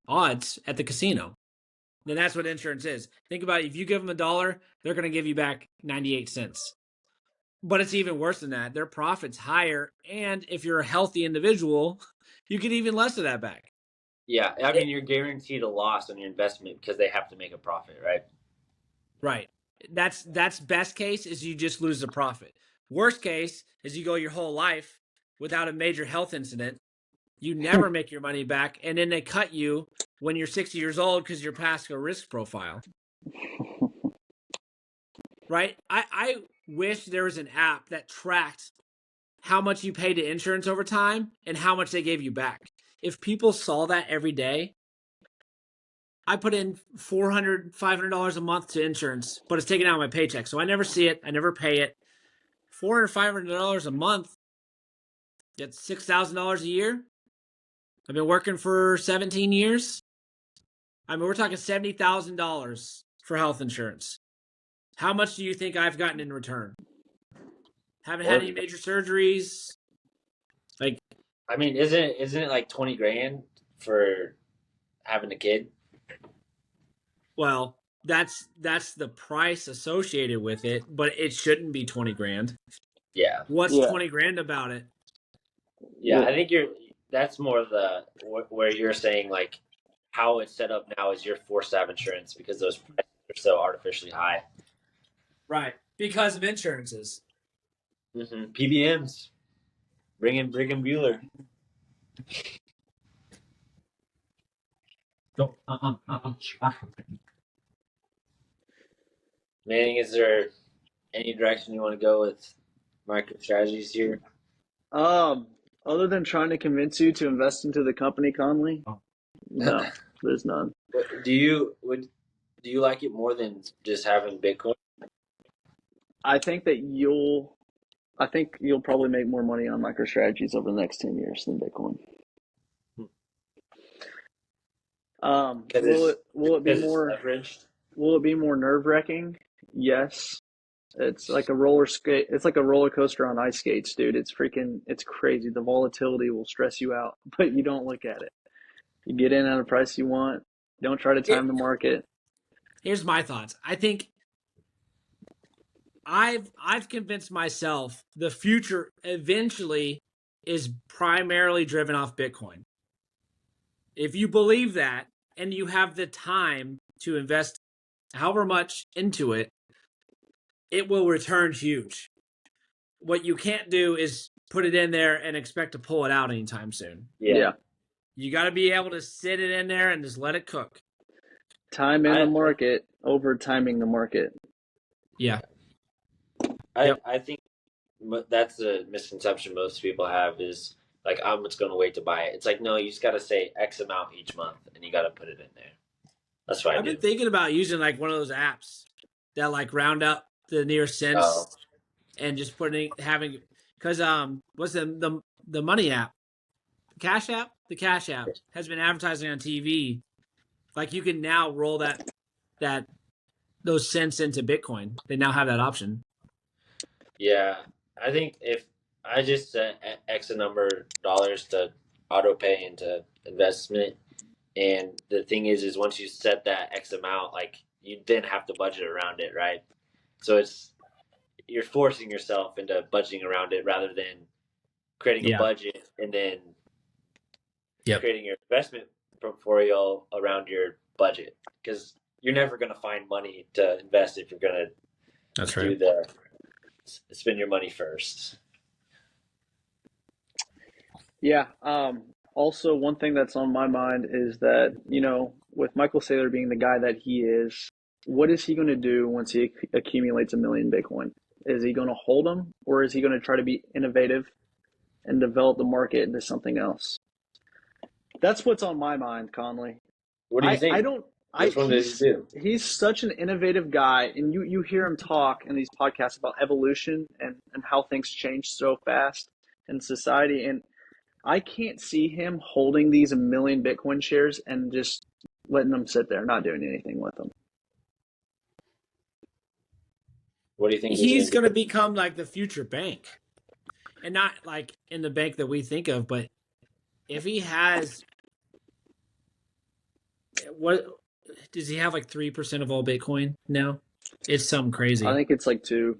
odds at the casino. Then that's what insurance is. Think about it. If you give them $1, they're going to give you back 98 cents. But it's even worse than that. Their profit's higher. And if you're a healthy individual, you get even less of that back. Yeah, I It, mean you're guaranteed a loss on your investment because they have to make a profit, right? right. That's best case is you just lose the profit. Worst case is you go your whole life without a major health incident. You never make your money back, and then they cut you when you're 60 years old because you're past a risk profile. Right? I wish there was an app that tracked how much you pay to insurance over time and how much they gave you back. If people saw that every day, I put in $400, $500 a month to insurance, but it's taken out of my paycheck. So I never see it. I never pay it. $400, $500 a month, that's $6,000 a year. I've been working for 17 years. I mean, we're talking $70,000 for health insurance. How much do you think I've gotten in return? Haven't had Or any major surgeries. Like, I mean, isn't it like 20 grand for having a kid? well, that's the price associated with it, but it shouldn't be 20 grand. Yeah, What's Yeah. 20 grand about it? yeah. I think that's more the where you're saying like how it's set up now is you're forced to have insurance because those prices are so artificially high. Right. Because of insurances. PBMs, bring in Brigham Bueller. Manning, is there any direction you want to go with micro strategies here? Um, Other than trying to convince you to invest into the company, Conley, no, there's none. Do you like it more than just having Bitcoin? I think that I think you'll probably make more money on MicroStrategies over the next 10 years than Bitcoin. Because it's Will it be because it's more leveraged. nerve wracking? Yes. It's like a roller skate. It's like a roller coaster on ice skates, dude. It's crazy. The volatility will stress you out, but you don't look at it. You get in at a price you want. Don't try to time the market. Here's my thoughts. I think I've convinced myself the future eventually is primarily driven off Bitcoin. If you believe that and you have the time to invest however much into it, it will return huge. What you can't do is put it in there and expect to pull it out anytime soon. Yeah. You got to be able to sit it in there and just let it cook. Time in the market over timing the market. Yeah. I think that's the misconception most people have is like, I'm just going to wait to buy it. It's like, no, you just got to say X amount each month and you got to put it in there. That's what I I've do. been thinking about using like one of those apps that like round up the near cents and just having, because what's the money app? Cash App? The Cash App has been advertising on TV. Like you can now roll those cents into Bitcoin. They now have that option. Yeah, I think if I just set X a number of dollars to auto pay into investment, and the thing is once you set that X amount, like you then have to budget around it, right? So you're forcing yourself into budgeting around it rather than creating a budget and then creating your investment portfolio around your budget, because you're never going to find money to invest if you're going to spend your money first. Yeah. Also, one thing that's on my mind is that, with Michael Saylor being the guy that he is, what is he going to do once he accumulates 1 million Bitcoin? Is he going to hold them, or is he going to try to be innovative and develop the market into something else? That's what's on my mind, Conley. What do you think? Which one does he do? He's such an innovative guy, and you hear him talk in these podcasts about evolution and how things change so fast in society, and I can't see him holding these 1 million Bitcoin shares and just letting them sit there, not doing anything with them. What do you think he's going to become like the future bank? And not like in the bank that we think of, but if he has, what does he have, like 3% of all Bitcoin now? It's something crazy. I think it's like 2,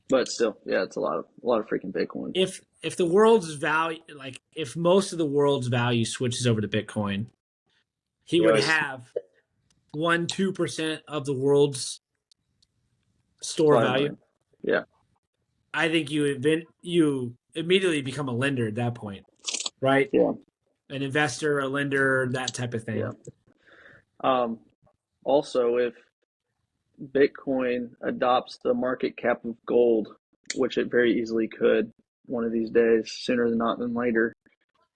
but still, yeah, it's a lot of freaking Bitcoin. If the world's value, like if most of the world's value switches over to Bitcoin, he would have 1-2% of the world's store value. Yeah, I think you immediately become a lender at that point, right? Yeah, an investor, a lender, that type of thing. Yeah. Also, if Bitcoin adopts the market cap of gold, which it very easily could one of these days, sooner than not than later,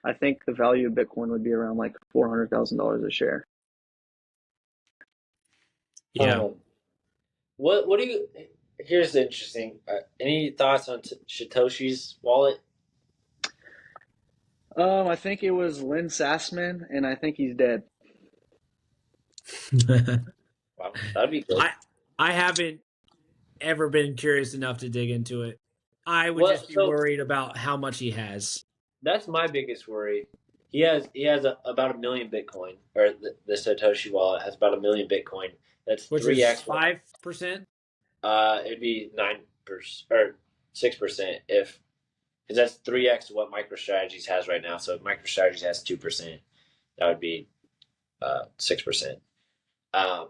I think the value of Bitcoin would be around like $400,000 a share. Yeah. What do you? Here's interesting. Any thoughts on Satoshi's wallet? I think it was Lynn Sassman, and I think he's dead. Wow, that'd be good. I haven't ever been curious enough to dig into it. I would just be worried about how much he has. That's my biggest worry. He has about 1 million Bitcoin, or the Satoshi wallet has about 1 million Bitcoin. That's 3x 5%. It'd be 9% or 6% because that's 3x what MicroStrategies has right now. So if MicroStrategies has 2%, that would be 6%. I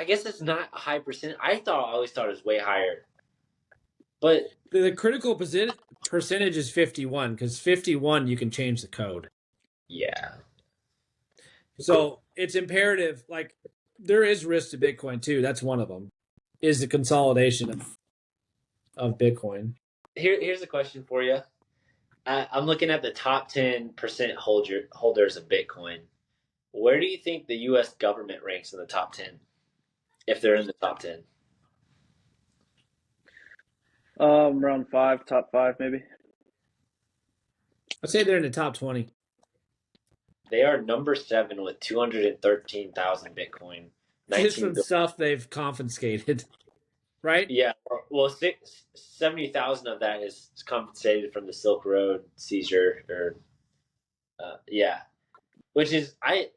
guess it's not a high percent. I always thought it was way higher. But the critical percentage is 51, because 51 you can change the code. Yeah. So it's imperative. Like there is risk to Bitcoin too. That's one of them. Is the consolidation of Bitcoin. Here's a question for you. I'm looking at the top 10% holders of Bitcoin. Where do you think the U.S. government ranks in the top 10? If they're in the top 10? Around 5, top 5 maybe. I'd say they're in the top 20. They are number 7 with 213,000 Bitcoin. Just from stuff they've confiscated, right? Yeah. Well, 70,000 of that is compensated from the Silk Road seizure, yeah. Which is I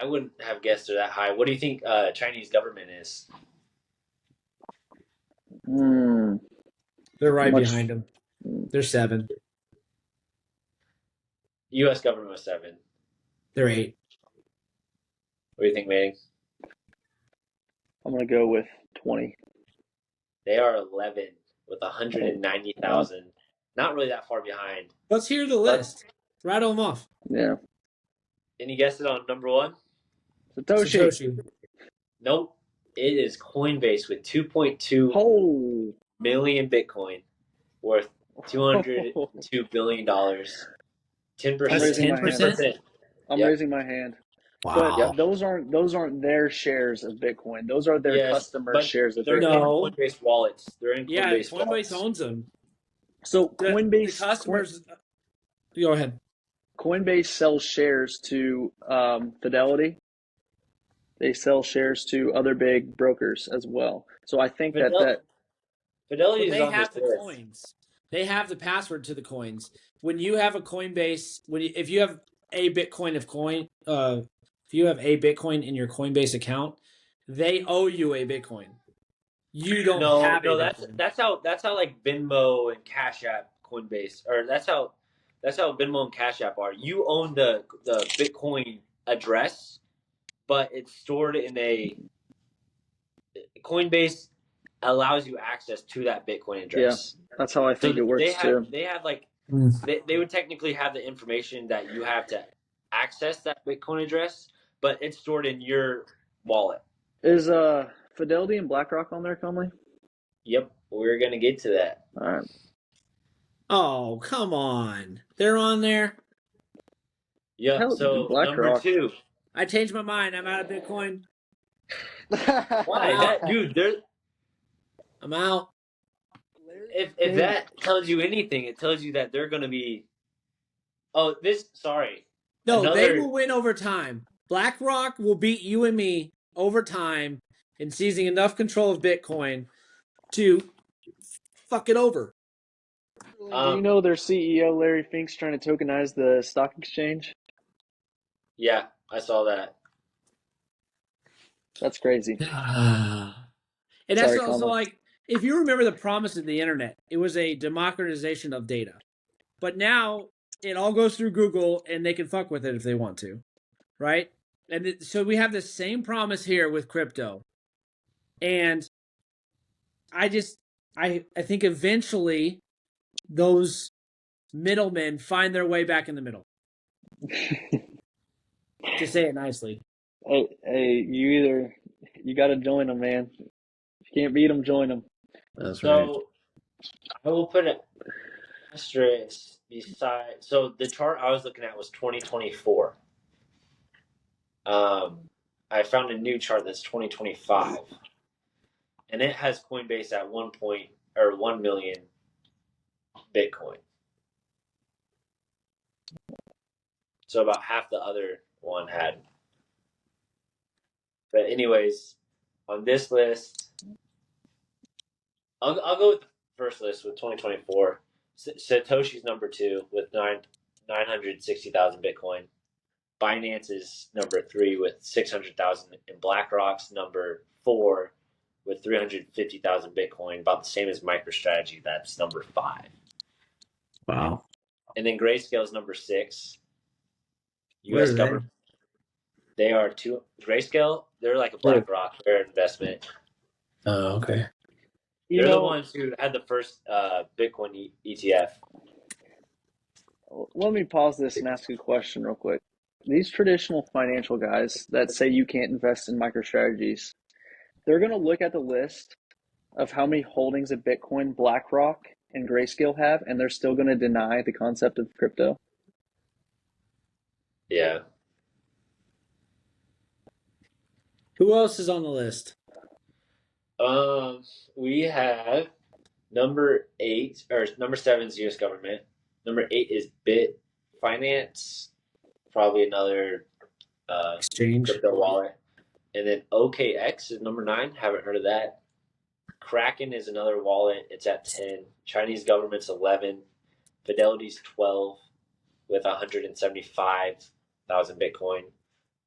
wouldn't have guessed they're that high. What do you think Chinese government is? They're right behind them. They're 7. U.S. government was 7. They're 8. What do you think, Manning? I'm gonna go with 20. They are 11 with 190,000. Not really that far behind. Let's hear the list. Rattle them off. Yeah. Any guesses on number 1? Satoshi. Nope. It is Coinbase with 2.2 million Bitcoin, worth $202 billion. 10%. I'm raising my hand. 10%? I'm raising my hand. Wow. But those aren't their shares of Bitcoin. Those are their customer shares of they're Bitcoin. in Coinbase wallets. They're in Coinbase Coinbase wallets. owns them. So The customers. Go ahead. Coinbase sells shares to Fidelity. They sell shares to other big brokers as well. So I think Fidelity is they on have this the list. coins. They have the password to the coins. When you have a Coinbase, if you have a Bitcoin if you have a Bitcoin in your Coinbase account, they owe you a Bitcoin. You don't have a Bitcoin. That's how like Venmo and Cash App Coinbase, or that's how Venmo and Cash App are. You own the Bitcoin address, but it's stored in a Coinbase allows you access to that Bitcoin address. Yeah, that's how I think it works too. They have like they would technically have the information that you have to access that Bitcoin address, but it's stored in your wallet. Is Fidelity and BlackRock on there, Conley? Yep, we're gonna get to that. All right. Oh, come on. They're on there. Yeah. So number 2. I changed my mind. I'm out of Bitcoin. Why? That dude, I'm out. If that tells you anything, it tells you that they're gonna be. Oh, They will win over time. BlackRock will beat you and me over time in seizing enough control of Bitcoin to fuck it over. Do you know their CEO Larry Fink's trying to tokenize the stock exchange? Yeah, I saw that. That's crazy. And that's also like, if you remember the promise of the internet, it was a democratization of data. But now it all goes through Google and they can fuck with it if they want to, right? And so we have the same promise here with crypto. And I think eventually those middlemen find their way back in the middle. To say it nicely. Hey, you got to join them, man. If you can't beat them, join them. That's right. I will put an asterisk beside. So the chart I was looking at was 2024. I found a new chart that's 2025, and it has Coinbase at 1 million Bitcoin. So about half the other one had. But anyways, on this list, I'll go with the first list with 2024. Satoshi's number 2 with 960,000 Bitcoin. Binance is number 3 with 600,000, and BlackRock's number 4 with 350,000 Bitcoin, about the same as MicroStrategy. That's number 5. Wow. And then Grayscale is number 6. U.S. government. They are Grayscale. They're like a BlackRock. They're an investment. Oh, okay. They're the ones who had the first Bitcoin ETF. Let me pause this and ask you a question real quick. These traditional financial guys that say you can't invest in MicroStrategies, they're going to look at the list of how many holdings of Bitcoin BlackRock and Grayscale have, and they're still going to deny the concept of crypto. Yeah. Who else is on the list? We have number 8, or number 7 is U.S. government. Number 8 is Bitfinance, probably another exchange crypto wallet. And then OKX is number 9. Haven't heard of that. Kraken is another wallet. It's at 10. Chinese government's 11. Fidelity's 12 with 175,000 Bitcoin.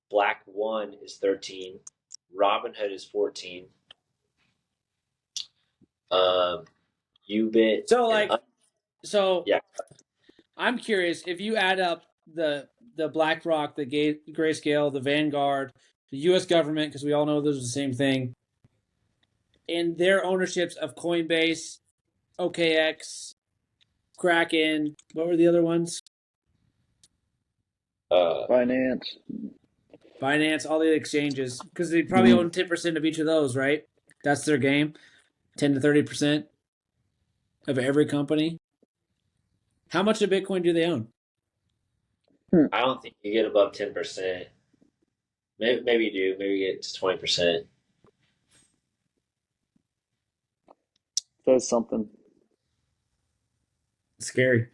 Black One is 13. Robinhood is 14. Ubit. So like So Yeah. I'm curious if you add up the BlackRock, the Grayscale, the Vanguard, the U.S. government, because we all know those are the same thing, and their ownerships of Coinbase, OKX, Kraken. What were the other ones? Finance. Binance, all the exchanges, because they probably own 10% of each of those, right? That's their game, 10 to 30% of every company. How much of Bitcoin do they own? I don't think you get above 10%. Maybe you do. Maybe you get to 20%. Says something. Scary.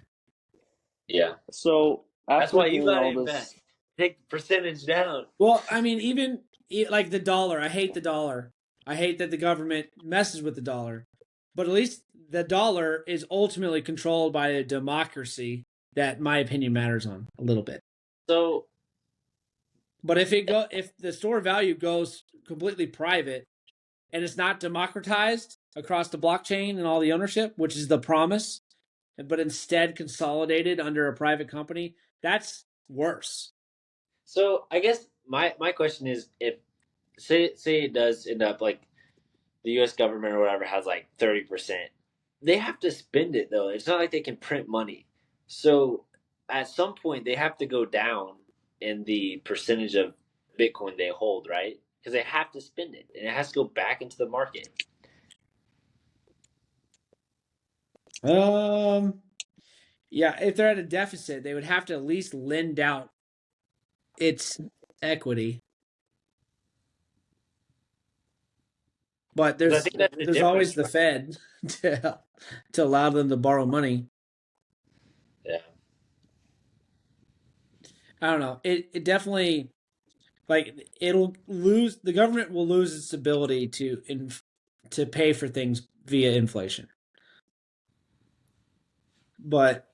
Yeah. So That's after why you hearing gotta all this, invest. Take the percentage down. Well, I mean, even like the dollar, I hate the dollar. I hate that the government messes with the dollar. But at least the dollar is ultimately controlled by a democracy that my opinion matters on a little bit. So But if the store value goes completely private and it's not democratized across the blockchain and all the ownership, which is the promise, but instead consolidated under a private company, that's worse. so I guess my question is, if say it does end up like the U.S. government or whatever has like 30%, they have to spend it though. It's not like they can print money. So at some point they have to go down in the percentage of Bitcoin they hold, right? Because they have to spend it and it has to go back into the market. Yeah, if they're at a deficit, they would have to at least lend out its equity. But Because I think that's the there's always difference, the right? Fed to allow them to borrow money. Yeah. I don't know. It definitely like it'll lose the government will lose its ability to pay for things via inflation. But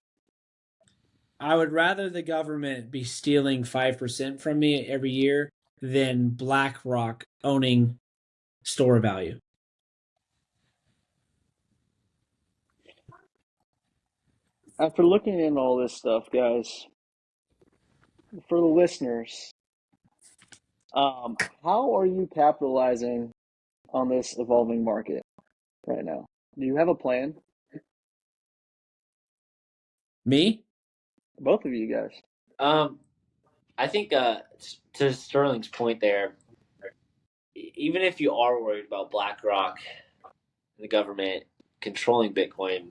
I would rather the government be stealing 5% from me every year than BlackRock owning store value. after looking into all this stuff, guys, for the listeners, how are you capitalizing on this evolving market right now? Do you have a plan? Me? Um, Both of you guys. I think to Sterling's point there, even if you are worried about BlackRock and the government controlling Bitcoin,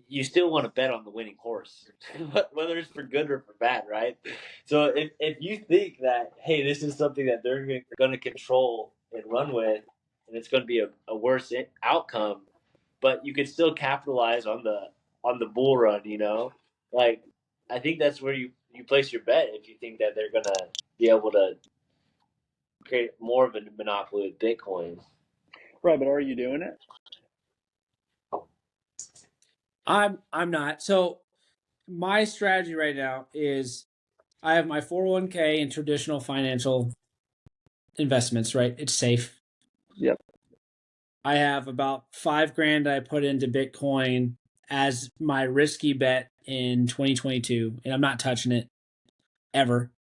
you still want to bet on the winning horse, whether it's for good or for bad, right? So if you think that, hey, this is something that they're going to control and run with, and it's going to be a worse outcome, but you could still capitalize on the bull run, like I think that's where you place your bet if you think that they're going to be able to create more of a monopoly with Bitcoin. Right, but are you doing it? I'm not. So my strategy right now is I have my 401k and traditional financial investments, right? It's safe. Yep. I have about 5 grand I put into Bitcoin as my risky bet in 2022, and I'm not touching it ever.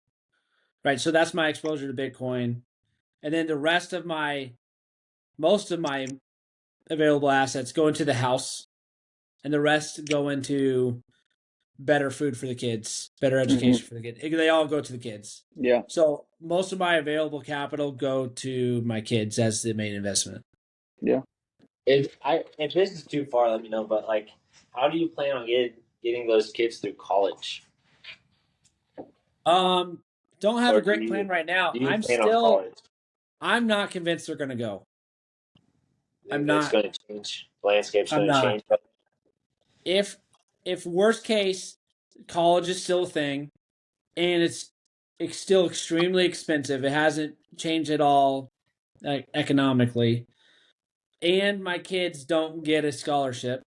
Right. So that's my exposure to Bitcoin. And then the rest of most of my available assets go into the house, and the rest go into better food for the kids, better education for the kids. They all go to the kids. Yeah. So most of my available capital go to my kids as the main investment. Yeah. If this is too far, let me know. But like, how do you plan on getting those kids through college? Don't have Or a great plan right now. do you plan on college? I'm not convinced they're going to go. You I'm think that's not. going to change? The landscape's I'm going to not. change. If worst case, college is still a thing, and it's still extremely expensive. It hasn't changed at all, like, economically. And my kids don't get a scholarship,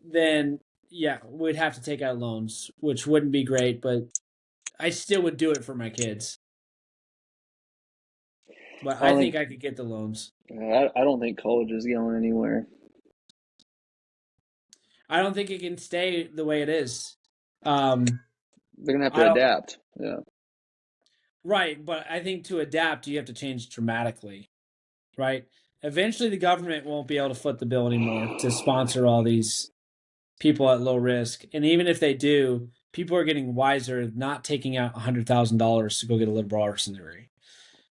then yeah, we'd have to take out loans, which wouldn't be great, but I still would do it for my kids. But I I don't think think I could get the loans. I don't think college is going anywhere. I don't think it can stay the way it is. They're gonna have I to don't. adapt. Yeah. Right, but I think to adapt, you have to change dramatically. Right. Eventually, the government won't be able to foot the bill anymore to sponsor all these people at low risk, and even if they do, people are getting wiser, not taking out $100,000 to go get a liberal arts degree.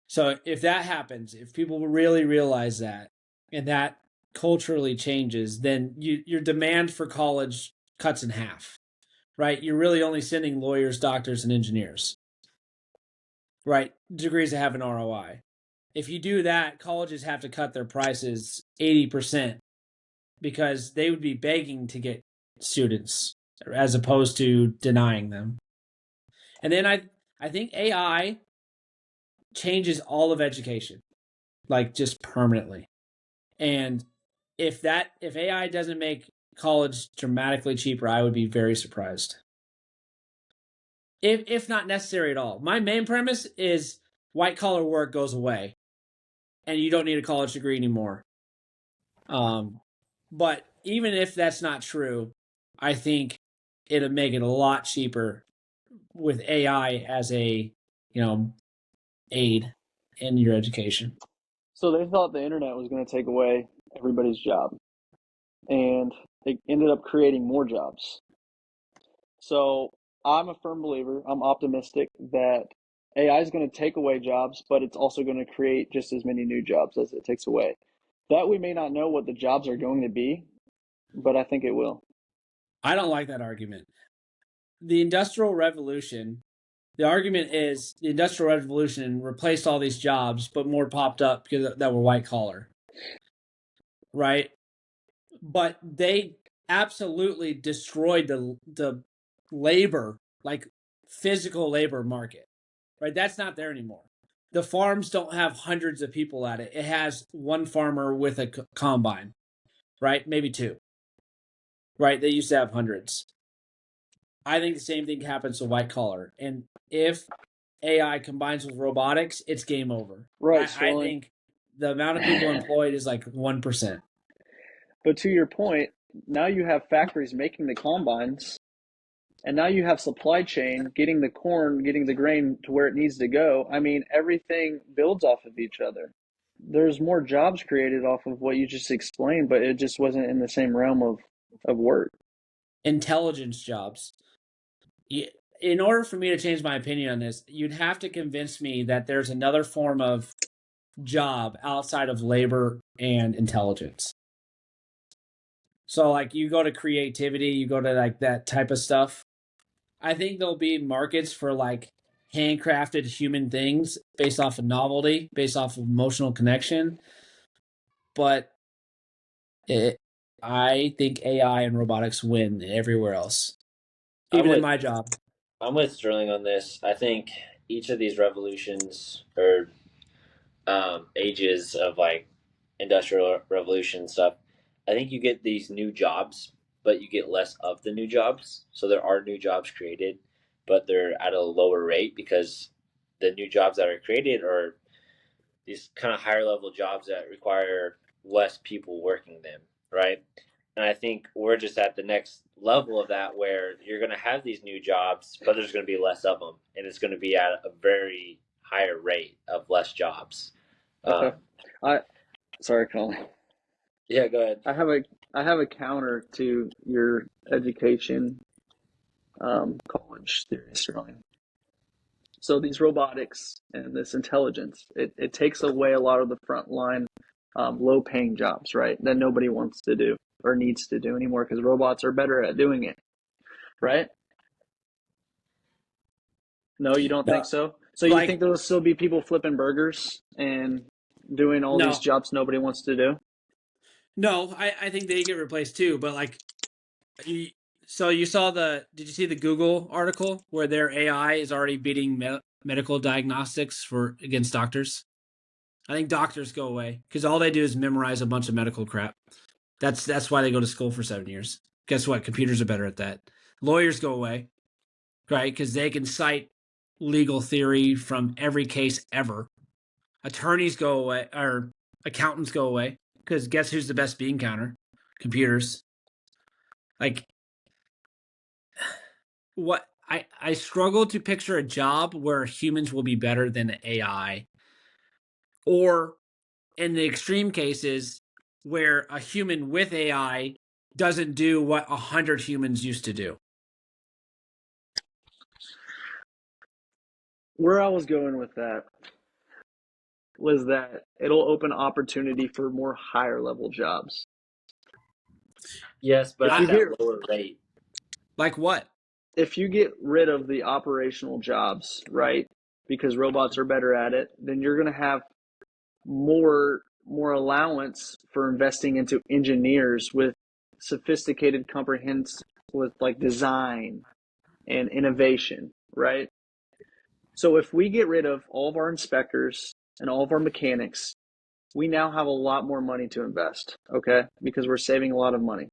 So if that happens, if people really realize that, and that culturally changes, then your demand for college cuts in half, right? You're really only sending lawyers, doctors, and engineers, right? Degrees that have an ROI. If you do that, colleges have to cut their prices 80% because they would be begging to get students as opposed to denying them. And then I think AI changes all of education, like just permanently. And if AI doesn't make college dramatically cheaper, I would be very surprised. If not necessary at all. My main premise is white collar work goes away and you don't need a college degree anymore. But even if that's not true, I think it'll make it a lot cheaper with AI as a, aid in your education. So they thought the internet was going to take away everybody's job, and it ended up creating more jobs. So I'm a firm believer, I'm optimistic that AI is going to take away jobs, but it's also going to create just as many new jobs as it takes away. That we may not know what the jobs are going to be, but I think it will. I don't like that argument. The Industrial Revolution, the argument is the Industrial Revolution replaced all these jobs, but more popped up because that were white collar, right? But they absolutely destroyed the labor, like physical labor market, right? That's not there anymore. The farms don't have hundreds of people at it. It has one farmer with a combine, right? Maybe two, right? They used to have hundreds. I think the same thing happens to white collar. And if AI combines with robotics, it's game over. Right, I Sterling. think the amount of people employed is like 1%. But to your point, now you have factories making the combines, and now you have supply chain getting the corn, getting the grain to where it needs to go. I mean, everything builds off of each other. There's more jobs created off of what you just explained, but it just wasn't in the same realm of work. Intelligence jobs. In order for me to change my opinion on this, you'd have to convince me that there's another form of job outside of labor and intelligence. So, like, you go to creativity, you go to like that type of stuff. I think there'll be markets for like handcrafted human things based off of novelty, based off of emotional connection. But I think AI and robotics win everywhere else, I'm even in with my job. I'm with Sterling on this. I think each of these revolutions or ages of like industrial revolution stuff, I think you get these new jobs, but you get less of the new jobs. So there are new jobs created, but they're at a lower rate because the new jobs that are created are these kind of higher level jobs that require less people working them, right? And I think we're just at the next level of that where you're going to have these new jobs, but there's going to be less of them, and it's going to be at a very higher rate of less jobs. Okay. Um, I sorry, Colin. yeah, go ahead. I have a counter to your education college theory, Sterling. So these robotics and this intelligence, it takes away a lot of the frontline, low paying jobs, right? That nobody wants to do or needs to do anymore because robots are better at doing it, right? No, you don't think No, so? So you think like, there'll still be people flipping burgers and doing all these no, jobs nobody wants to do? no, I think they get replaced too. But like, so you saw did you see the Google article where their AI is already beating medical diagnostics against doctors? I think doctors go away because all they do is memorize a bunch of medical crap. That's why they go to school for 7 years. Guess what? Computers are better at that. Lawyers go away, right? Because they can cite legal theory from every case ever. Attorneys go away, or accountants go away, because guess who's the best bean counter? Computers. Like what I struggle to picture a job where humans will be better than AI, or in the extreme cases where a human with AI doesn't do what 100 humans used to do. Where I was going with that was that it'll open opportunity for more higher level jobs. Yes, but If you at get that lower rate. Like what? if you get rid of the operational jobs, right? Because robots are better at it, then you're going to have more allowance for investing into engineers with sophisticated comprehensive with like design and innovation, right? So if we get rid of all of our inspectors and all of our mechanics, we now have a lot more money to invest, okay? Because we're saving a lot of money.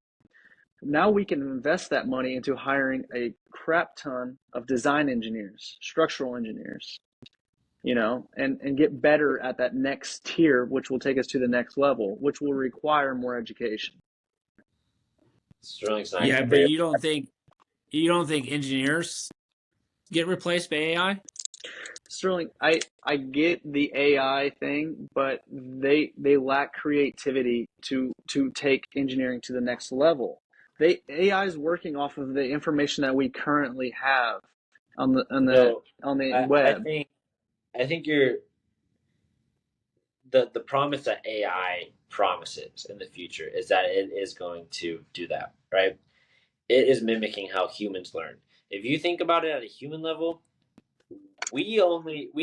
Now we can invest that money into hiring a crap ton of design engineers, structural engineers, and get better at that next tier, which will take us to the next level, which will require more education. Sterling's not Yeah, gonna but hear. you don't think engineers get replaced by AI? Sterling, I get the AI thing, but they lack creativity to take engineering to the next level. AI is working off of the information that we currently have on the on the So on the I, I web. think I think you're the promise that AI promises in the future is that it is going to do that, right? It is mimicking how humans learn. If you think about it at a human level, we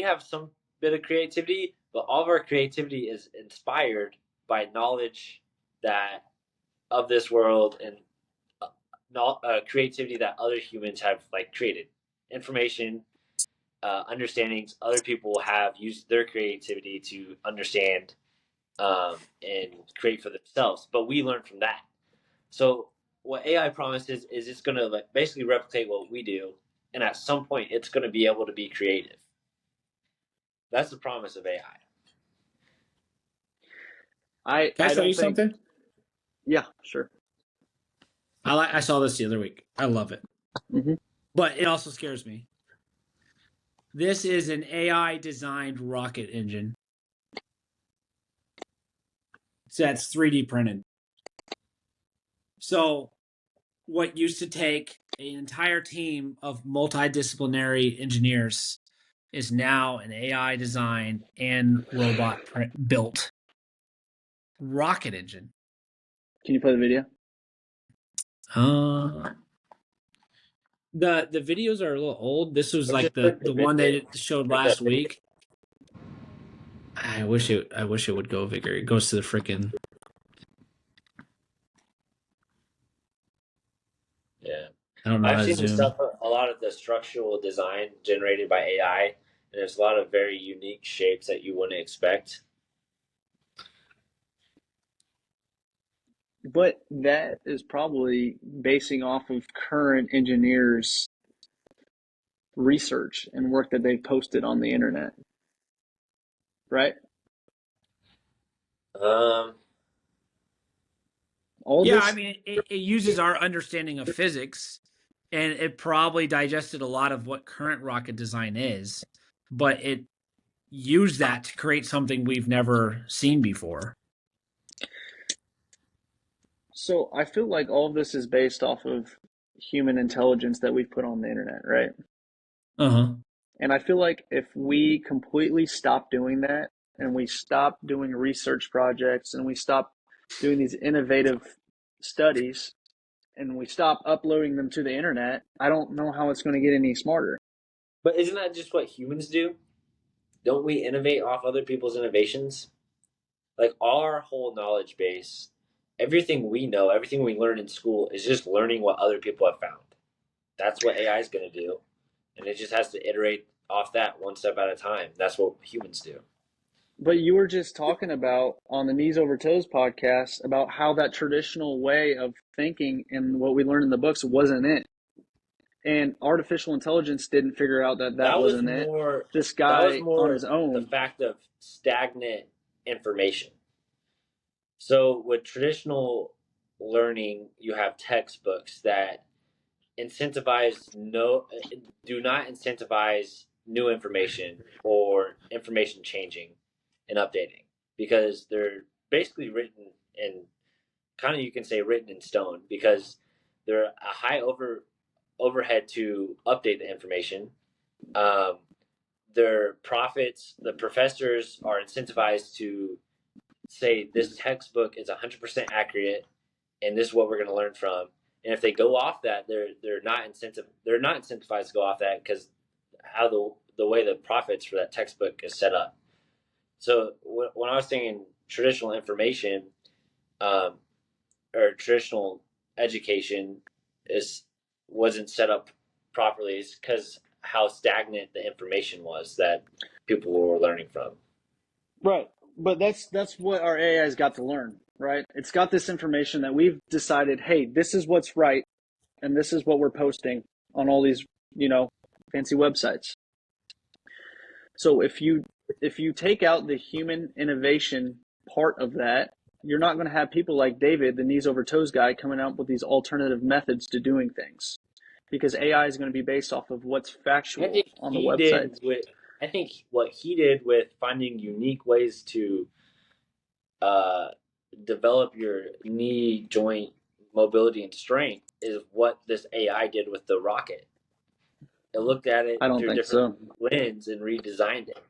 have some bit of creativity, but all of our creativity is inspired by knowledge that of this world and creativity that other humans have like created, information, understandings other people have used their creativity to understand and create for themselves. But we learn from that. So what AI promises is it's going to like basically replicate what we do, and at some point, it's going to be able to be creative. That's the promise of AI. I Can I I show you don't think. something? Yeah, sure. I saw this the other week. I love it, Mm-hmm. but it also scares me. This is an AI designed rocket engine. So that's 3D printed. So what used to take an entire team of multidisciplinary engineers is now an AI designed and robot built rocket engine. Can you play the video? Uh, the videos are a little old. This was Let's like just the click the the one video. they showed Click that last video. week. I wish it would go bigger. It goes to the freaking. Yeah. I don't know how I've to seen the zoom. stuff, a lot of the structural design generated by AI, and there's a lot of very unique shapes that you wouldn't expect. But that is probably basing off of current engineers' research and work that they've posted on the internet, right? Um, All Yeah, I this. mean, it uses our understanding of physics, and it probably digested a lot of what current rocket design is, but it used that to create something we've never seen before. So I feel like all of this is based off of human intelligence that we've put on the internet, right? Uh huh. And I feel like if we completely stop doing that and we stop doing research projects and we stop doing these innovative studies and we stop uploading them to the internet, I don't know how it's going to get any smarter. but isn't that just what humans do? Don't we innovate off other people's innovations? Like our whole knowledge base, everything we know, everything we learn in school is just learning what other people have found. That's what AI is going to do, and it just has to iterate off that one step at a time. That's what humans do. But you were just talking about on the Knees Over Toes podcast about how that traditional way of thinking and what we learned in the books wasn't it. And artificial intelligence didn't figure out that that That was wasn't it. more. This That was guy on more his the own. fact of stagnant information. So with traditional learning, you have textbooks that do not incentivize new information or information changing and updating, because they're basically written in, kind of, you can say, written in stone, because they're a high overhead to update the information. Um, their profits, the professors are incentivized to say this textbook is 100% accurate and this is what we're going to learn from. And if they go off that, they're not incentivized to go off that, because how the way the profits for that textbook is set up. So when I was saying traditional information, um, or traditional education is wasn't set up properly, is because how stagnant the information was that people were learning from. Right. But that's what our AI's got to learn, right? It's got this information that we've decided, hey, this is what's right, and this is what we're posting on all these, fancy websites. So if you take out the human innovation part of that, you're not going to have people like David, the knees over toes guy, coming out with these alternative methods to doing things, because AI is going to be based off of what's factual on the websites. I think what he did with finding unique ways to uh, develop your knee joint mobility and strength is what this AI did with the rocket. It looked at it I don't through a think different so. lens and redesigned it.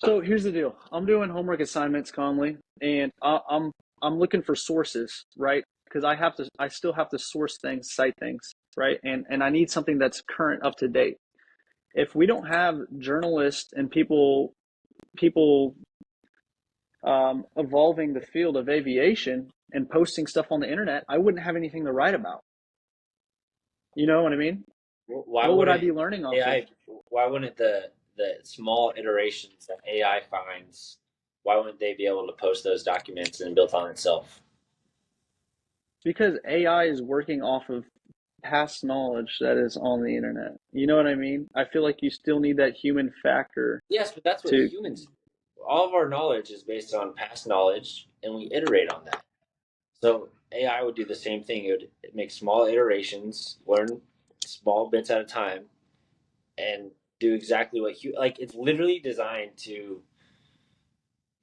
So here's the deal. I'm doing homework assignments, Conley, and I'm looking for sources, right? Because I still have to source things, cite things, right? And I need something that's current, up to date. If we don't have journalists and people evolving the field of aviation and posting stuff on the internet, I wouldn't have anything to write about. You know what I mean? Why What would I wouldn't be learning off AI? of? Why wouldn't the small iterations that AI finds? Why wouldn't they be able to post those documents and build on itself? Because AI is working off of past knowledge that is on the internet. You know what I mean? I feel like you still need that human factor Yes, but that's what to. humans do. All of our knowledge is based on past knowledge, and we iterate on that. So AI would do the same thing. It would make small iterations, learn small bits at a time, and do exactly what like, it's literally designed to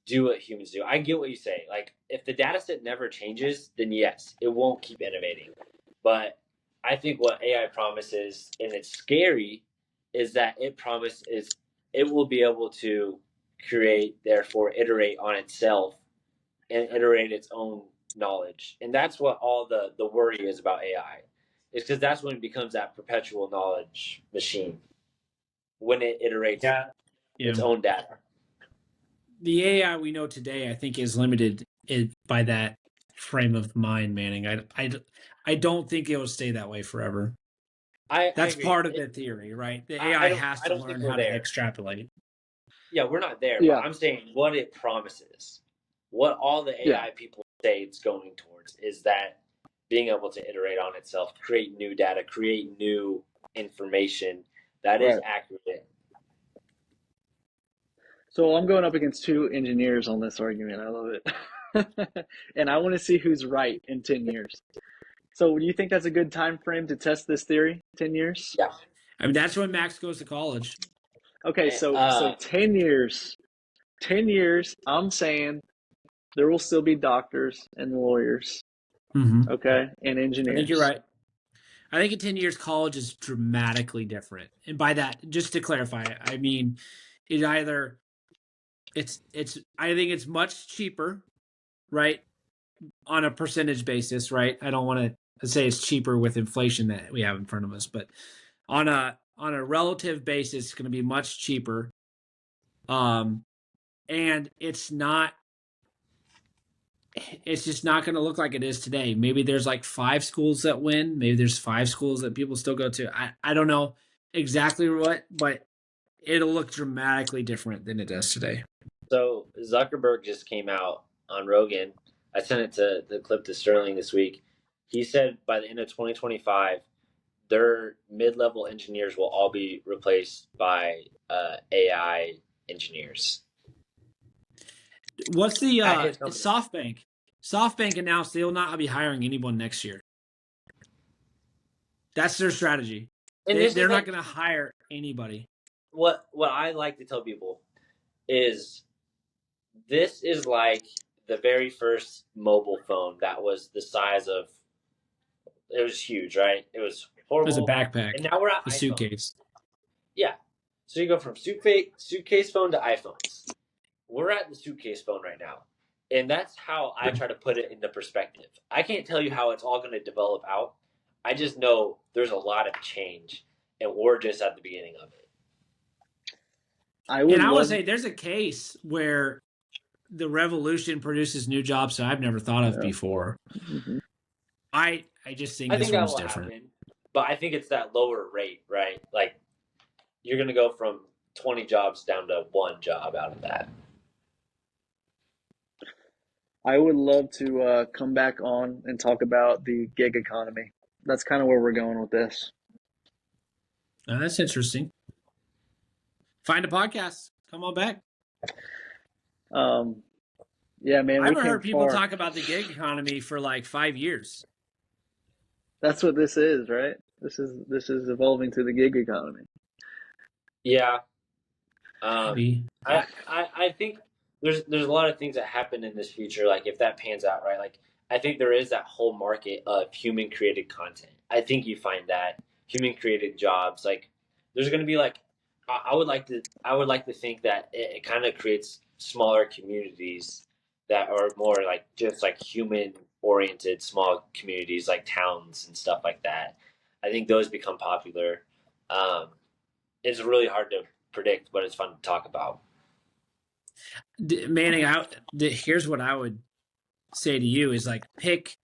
do what humans do. I get what you say. Like, if the data set never changes, then yes, it won't keep innovating. But I think what AI promises, and it's scary, is that it will be able to create, therefore iterate on itself and iterate its own knowledge. And that's what all the worry is about AI. Is because that's when it becomes that perpetual knowledge machine, when it iterates Yeah. its own data. The AI we know today, I think, is limited by that frame of mind, Manning. I don't think it will stay that way forever. I That's agree. part of the theory, right? The AI has I to don't think learn we're how to there. extrapolate. Yeah, we're not there, but Yeah, I'm saying what it promises, what all the yeah, AI people say it's going towards, is that being able to iterate on itself, create new data, create new information that is right. accurate. So I'm going up against two engineers on this argument. I love it. And I want to see who's right in 10 years. So do you think that's a good time frame to test this theory? 10 years? Yeah. I mean, that's when Max goes to college. Okay, so 10 years. 10 years, I'm saying there will still be doctors and lawyers, Mm-hmm. okay, and I think you're engineers. right. I think in 10 years, college is dramatically different. And by that, just to clarify, I mean, it either I think it's much cheaper, right? On a percentage basis, right? I don't want to say it's cheaper with inflation that we have in front of us, but on a relative basis, it's going to be much cheaper. And it's just not going to look like it is today. Maybe there's like 5 schools that win. Maybe there's 5 schools that people still go to. I don't know exactly what, but it'll look dramatically different than it does today. So Zuckerberg just came out on Rogan. I sent it to the clip to Sterling this week. He said by the end of 2025, their mid-level engineers will all be replaced by AI engineers. What's the At his company. SoftBank? SoftBank announced they will not be hiring anyone next year. That's their strategy. And this They're is not like going to hire anybody. what I like to tell people is this is like the very first mobile phone that was the size of it was huge, right? It was As a horrible. backpack, And now we're at a iPhone. suitcase. Yeah. So you go from suitcase phone to iPhones. We're at the suitcase phone right now. And that's how I try to put it into perspective. I can't tell you how it's all going to develop out. I just know there's a lot of change, and we're just at the beginning of it. I would want to say there's a case where the revolution produces new jobs that I've never thought of before. Mm-hmm. I just think I this think that one's will different. happen, but I think it's that lower rate, right? Like you're going to go from 20 jobs down to one job out of that. I would love to come back on and talk about the gig economy. That's kind of where we're going with this. That's interesting. Find a podcast. Come on back. Yeah, man, I we haven't came heard people far. talk about the gig economy for like 5 years. That's what this is, right? This is evolving to the gig economy. Yeah. Maybe. I think there's a lot of things that happen in this future. Like if that pans out, right? Like I think there is that whole market of human created content. I think you find that human created jobs. Like there's going to be like I would like to think that it kind of creates smaller communities that are more like just like human oriented small communities like towns and stuff like that. I think those become popular. Um, it's really hard to predict, but it's fun to talk about. Manning, here's what I would say to you is like pick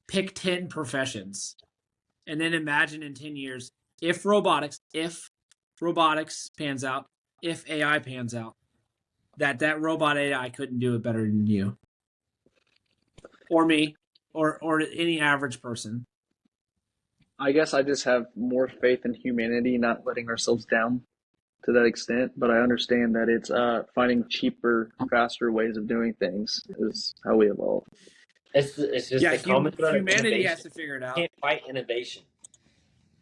10 professions and then imagine in 10 years if robotics pans out, if AI pans out, that robot AI couldn't do it better than you or me or any average person. I guess I just have more faith in humanity, not letting ourselves down to that extent. But I understand that it's finding cheaper, faster ways of doing things is how we evolve. It's just the common thread of Humanity innovation. has to figure it out. You can't fight innovation.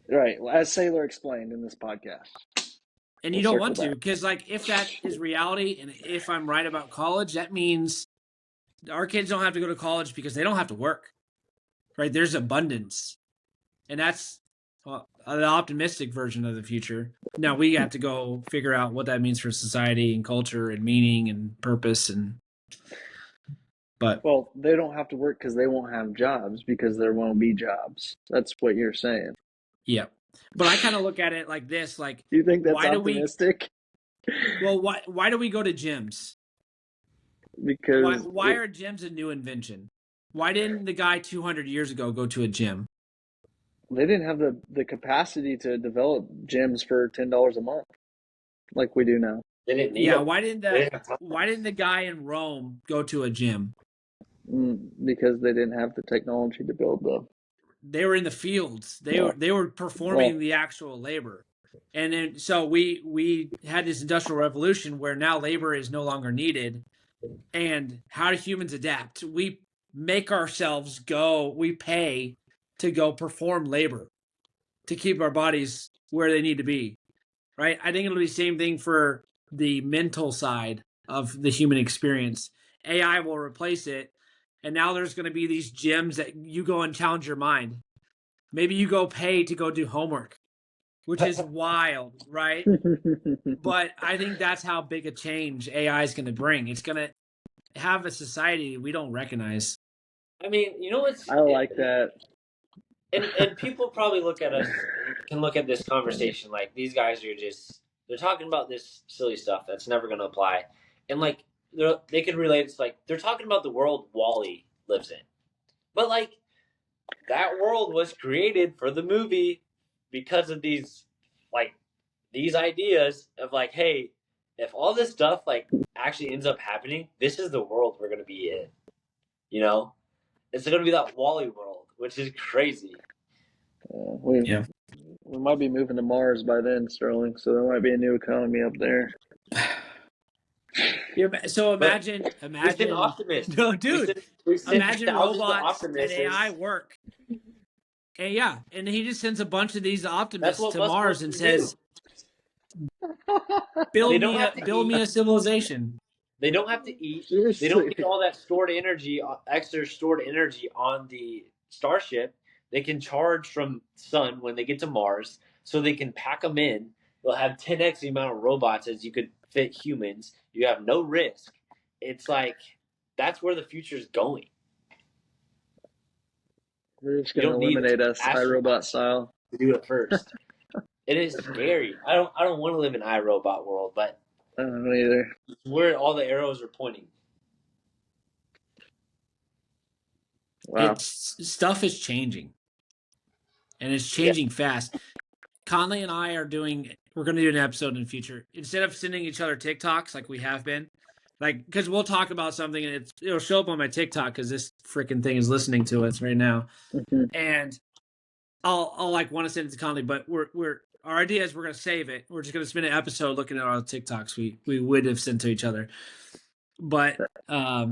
Right, as Saylor explained in this podcast. And you don't want to, because like if that is reality, and if I'm right about college, that means our kids don't have to go to college because they don't have to work. Right? There's abundance, and that's an optimistic version of the future. Now we have to go figure out what that means for society and culture and meaning and purpose but well, they don't have to work because they won't have jobs because there won't be jobs. That's what you're saying. Yeah. But I kind of look at it like this, like you think that's why optimistic? Why do we go to gyms? Because why are gyms a new invention? Why didn't the guy 200 years ago go to a gym? They didn't have the capacity to develop gyms for $10 a month like we do now. They didn't need them. Why didn't the guy in Rome go to a gym? Because they didn't have the technology to build them. They were in the fields. They were performing the actual labor. And then so we had this industrial revolution where now labor is no longer needed. And how do humans adapt? We make ourselves go, we pay to go perform labor to keep our bodies where they need to be. Right? I think it'll be the same thing for the mental side of the human experience. AI will replace it. And now there's going to be these gyms that you go and challenge your mind. Maybe you go pay to go do homework, which is wild, right? But I think that's how big a change AI is going to bring. It's going to have a society we don't recognize. I mean, you know what's... I like that. And people probably can look at this conversation like these guys are they're talking about this silly stuff that's never going to apply. And like, they could relate it to like, they're talking about the world Wall-E lives in. But like, that world was created for the movie because of these ideas of like, hey, if all this stuff like actually ends up happening, this is the world we're going to be in. You know, it's going to be that Wall-E world, which is crazy. We might be moving to Mars by then, Sterling. So there might be a new economy up there. So But imagine, we send Optimus. no, We dude, send we send imagine thousands of robots and AI Optimuses. work. And yeah, and he just sends a bunch of these That's optimists what to Musk Mars wants and to do. says, They don't have to build me eat. a civilization. They don't have to eat. They don't Seriously. need all that stored energy, extra stored energy on the starship. They can charge from sun when they get to Mars, so they can pack them in. They'll have 10x the amount of robots as you could fit humans. You have no risk. It's like that's where the future's going. They're just You gonna don't need eliminate us, iRobot astronauts style. to do it first. It is scary. I don't want to live in iRobot world, but I don't know either. it's where all the arrows are pointing. Wow. It's stuff is changing, and it's Yeah. changing fast. Conley and I are doing. We're going to do an episode in the future. Instead of sending each other TikToks like we have been, like because we'll talk about something and it'll show up on my TikTok because this freaking thing is listening to us right now, Mm-hmm. and I'll like want to send it to Conley, but we're our idea is we're going to save it. We're just going to spend an episode looking at all the TikToks we would have sent to each other. But I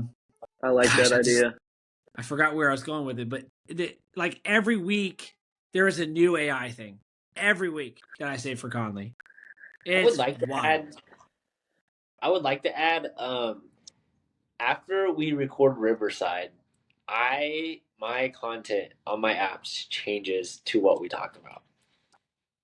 like gosh, that idea. I forgot where I was going with it, but like every week there is a new AI thing. Every week that I save for Conley, I would it's like to wild. add. I would like to add. After we record Riverside, my content on my apps changes to what we talk about.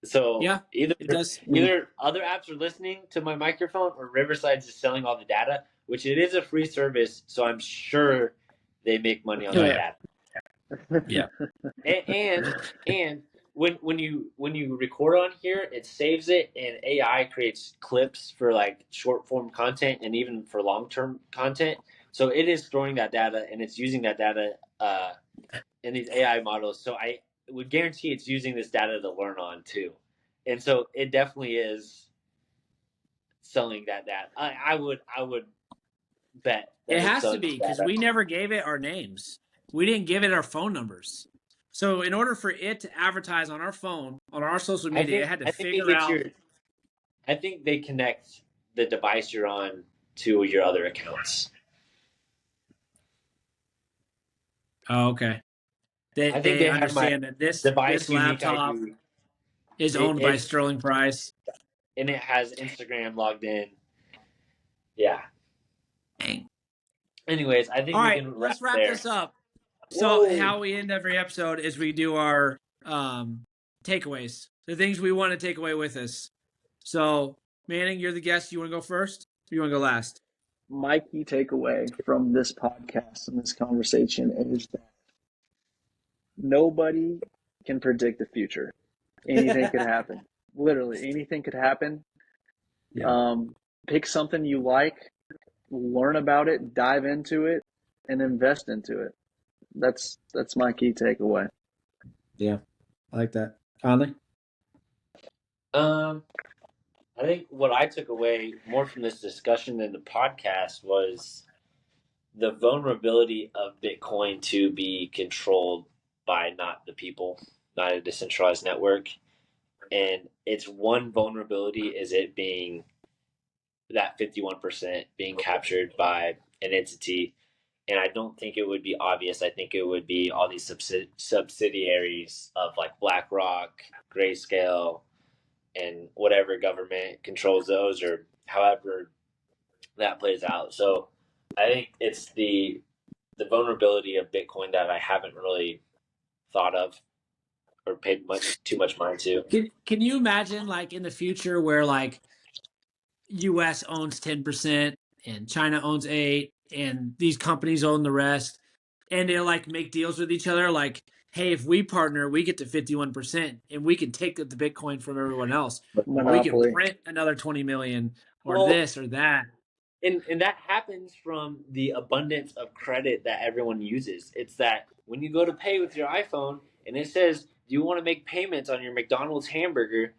So Yeah, either it does. either other apps are listening to my microphone or Riverside's just selling all the data, which it is a free service, so I'm sure they make money on Oh, that yeah. data. Yeah. And when you record on here, it saves it, and AI creates clips for like short form content and even for long term content. So it is storing that data and it's using that data in these AI models. So I would guarantee it's using this data to learn on too, and so it definitely is selling that data. I would bet that It it's has to selling be that because data. we never gave it our names. We didn't give it our phone numbers. So in order for it to advertise on our phone, on our social media, it had to I think it figure gets out. your. I think they connect the device you're on to your other accounts. Oh, okay. I think They they have my understand that this device unique laptop ID. is owned by It's Sterling Price. and it has Instagram logged in. Yeah. Dang. Anyways, I think All we right, can wrap let's wrap there. this up. So Whoa. how we end every episode is we do our takeaways, the things we want to take away with us. So Manning, you're the guest. You want to go first? Or you want to go last? My key takeaway from this podcast and this conversation is that nobody can predict the future. Anything could happen. Literally, anything could happen. Yeah. Pick something you like, learn about it, dive into it, and invest into it. That's my key takeaway. Yeah, I like that. Conley? I think what I took away more from this discussion than the podcast was the vulnerability of Bitcoin to be controlled by not the people, not a decentralized network. And its one vulnerability is it being that 51% being captured by an entity. And I don't think it would be obvious. I think it would be all these subsidiaries of like BlackRock, Grayscale, and whatever government controls those or however that plays out. So I think it's the vulnerability of Bitcoin that I haven't really thought of or paid too much mind to. Can you imagine like in the future where like US owns 10% and China owns 8 and these companies own the rest and they like make deals with each other like hey, if we partner, we get to 51% and we can take the Bitcoin from everyone else or we can Monopoly. print another 20 million or Well, this or that. and that happens from the abundance of credit that everyone uses. It's that when you go to pay with your iPhone and it says, "Do you want to make payments on your McDonald's hamburger?"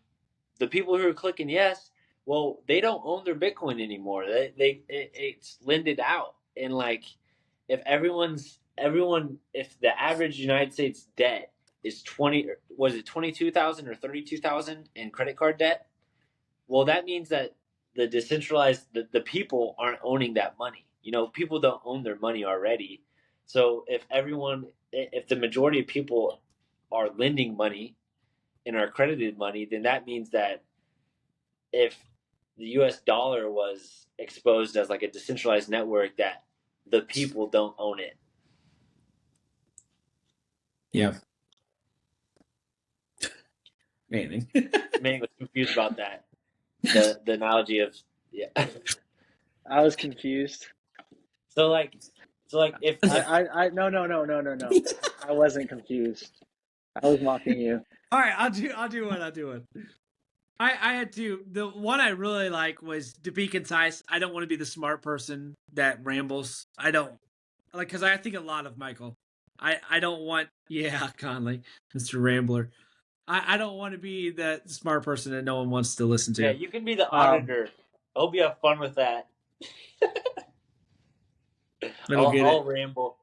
The people who are clicking yes, well, they don't own their Bitcoin anymore. It's lended out, and like if the average United States debt is 22,000 or 32,000 in credit card debt, well, that means that the decentralized the people aren't owning that money. People don't own their money already. So if the majority of people are lending money and are credited money, then that means that if the US dollar was exposed as like a decentralized network, that the people don't own it. Yeah. Manning. Manning was confused about that. The analogy of yeah. I was confused. So like if No. I wasn't confused. I was mocking you. All right, I'll do one. I had to. The one I really like was to be concise. I don't want to be the smart person that rambles. I don't like because I think a lot of Michael. I don't want Conley, Mr. Rambler. I don't want to be that smart person that no one wants to listen to. yeah, you can be the auditor. I hope you have fun with that. I don't get I'll it. ramble.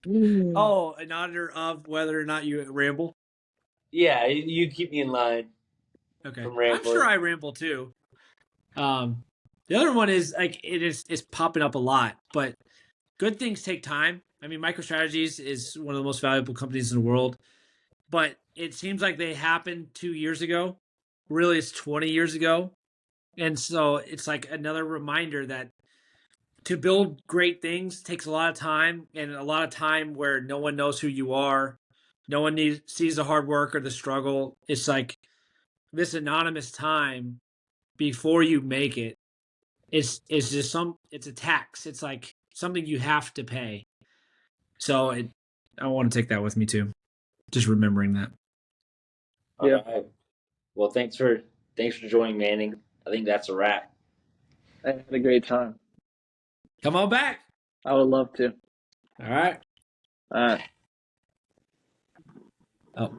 Oh, an auditor of whether or not you ramble. Yeah, you keep me in line. Okay, From I'm rambling. sure I ramble too. The other one is like it's popping up a lot, but good things take time. I mean, MicroStrategies is one of the most valuable companies in the world, but it seems like they happened 2 years ago. Really, it's 20 years ago. And so it's like another reminder that to build great things takes a lot of time, and a lot of time where no one knows who you are. No one sees the hard work or the struggle. It's like this anonymous time before you make it. It's just it's a tax. It's like something you have to pay. So I want to take that with me too. Just remembering that. All Yeah. right. Well, thanks for joining, Manning. I think that's a wrap. I had a great time. Come on back. I would love to. All right. All right. Oh.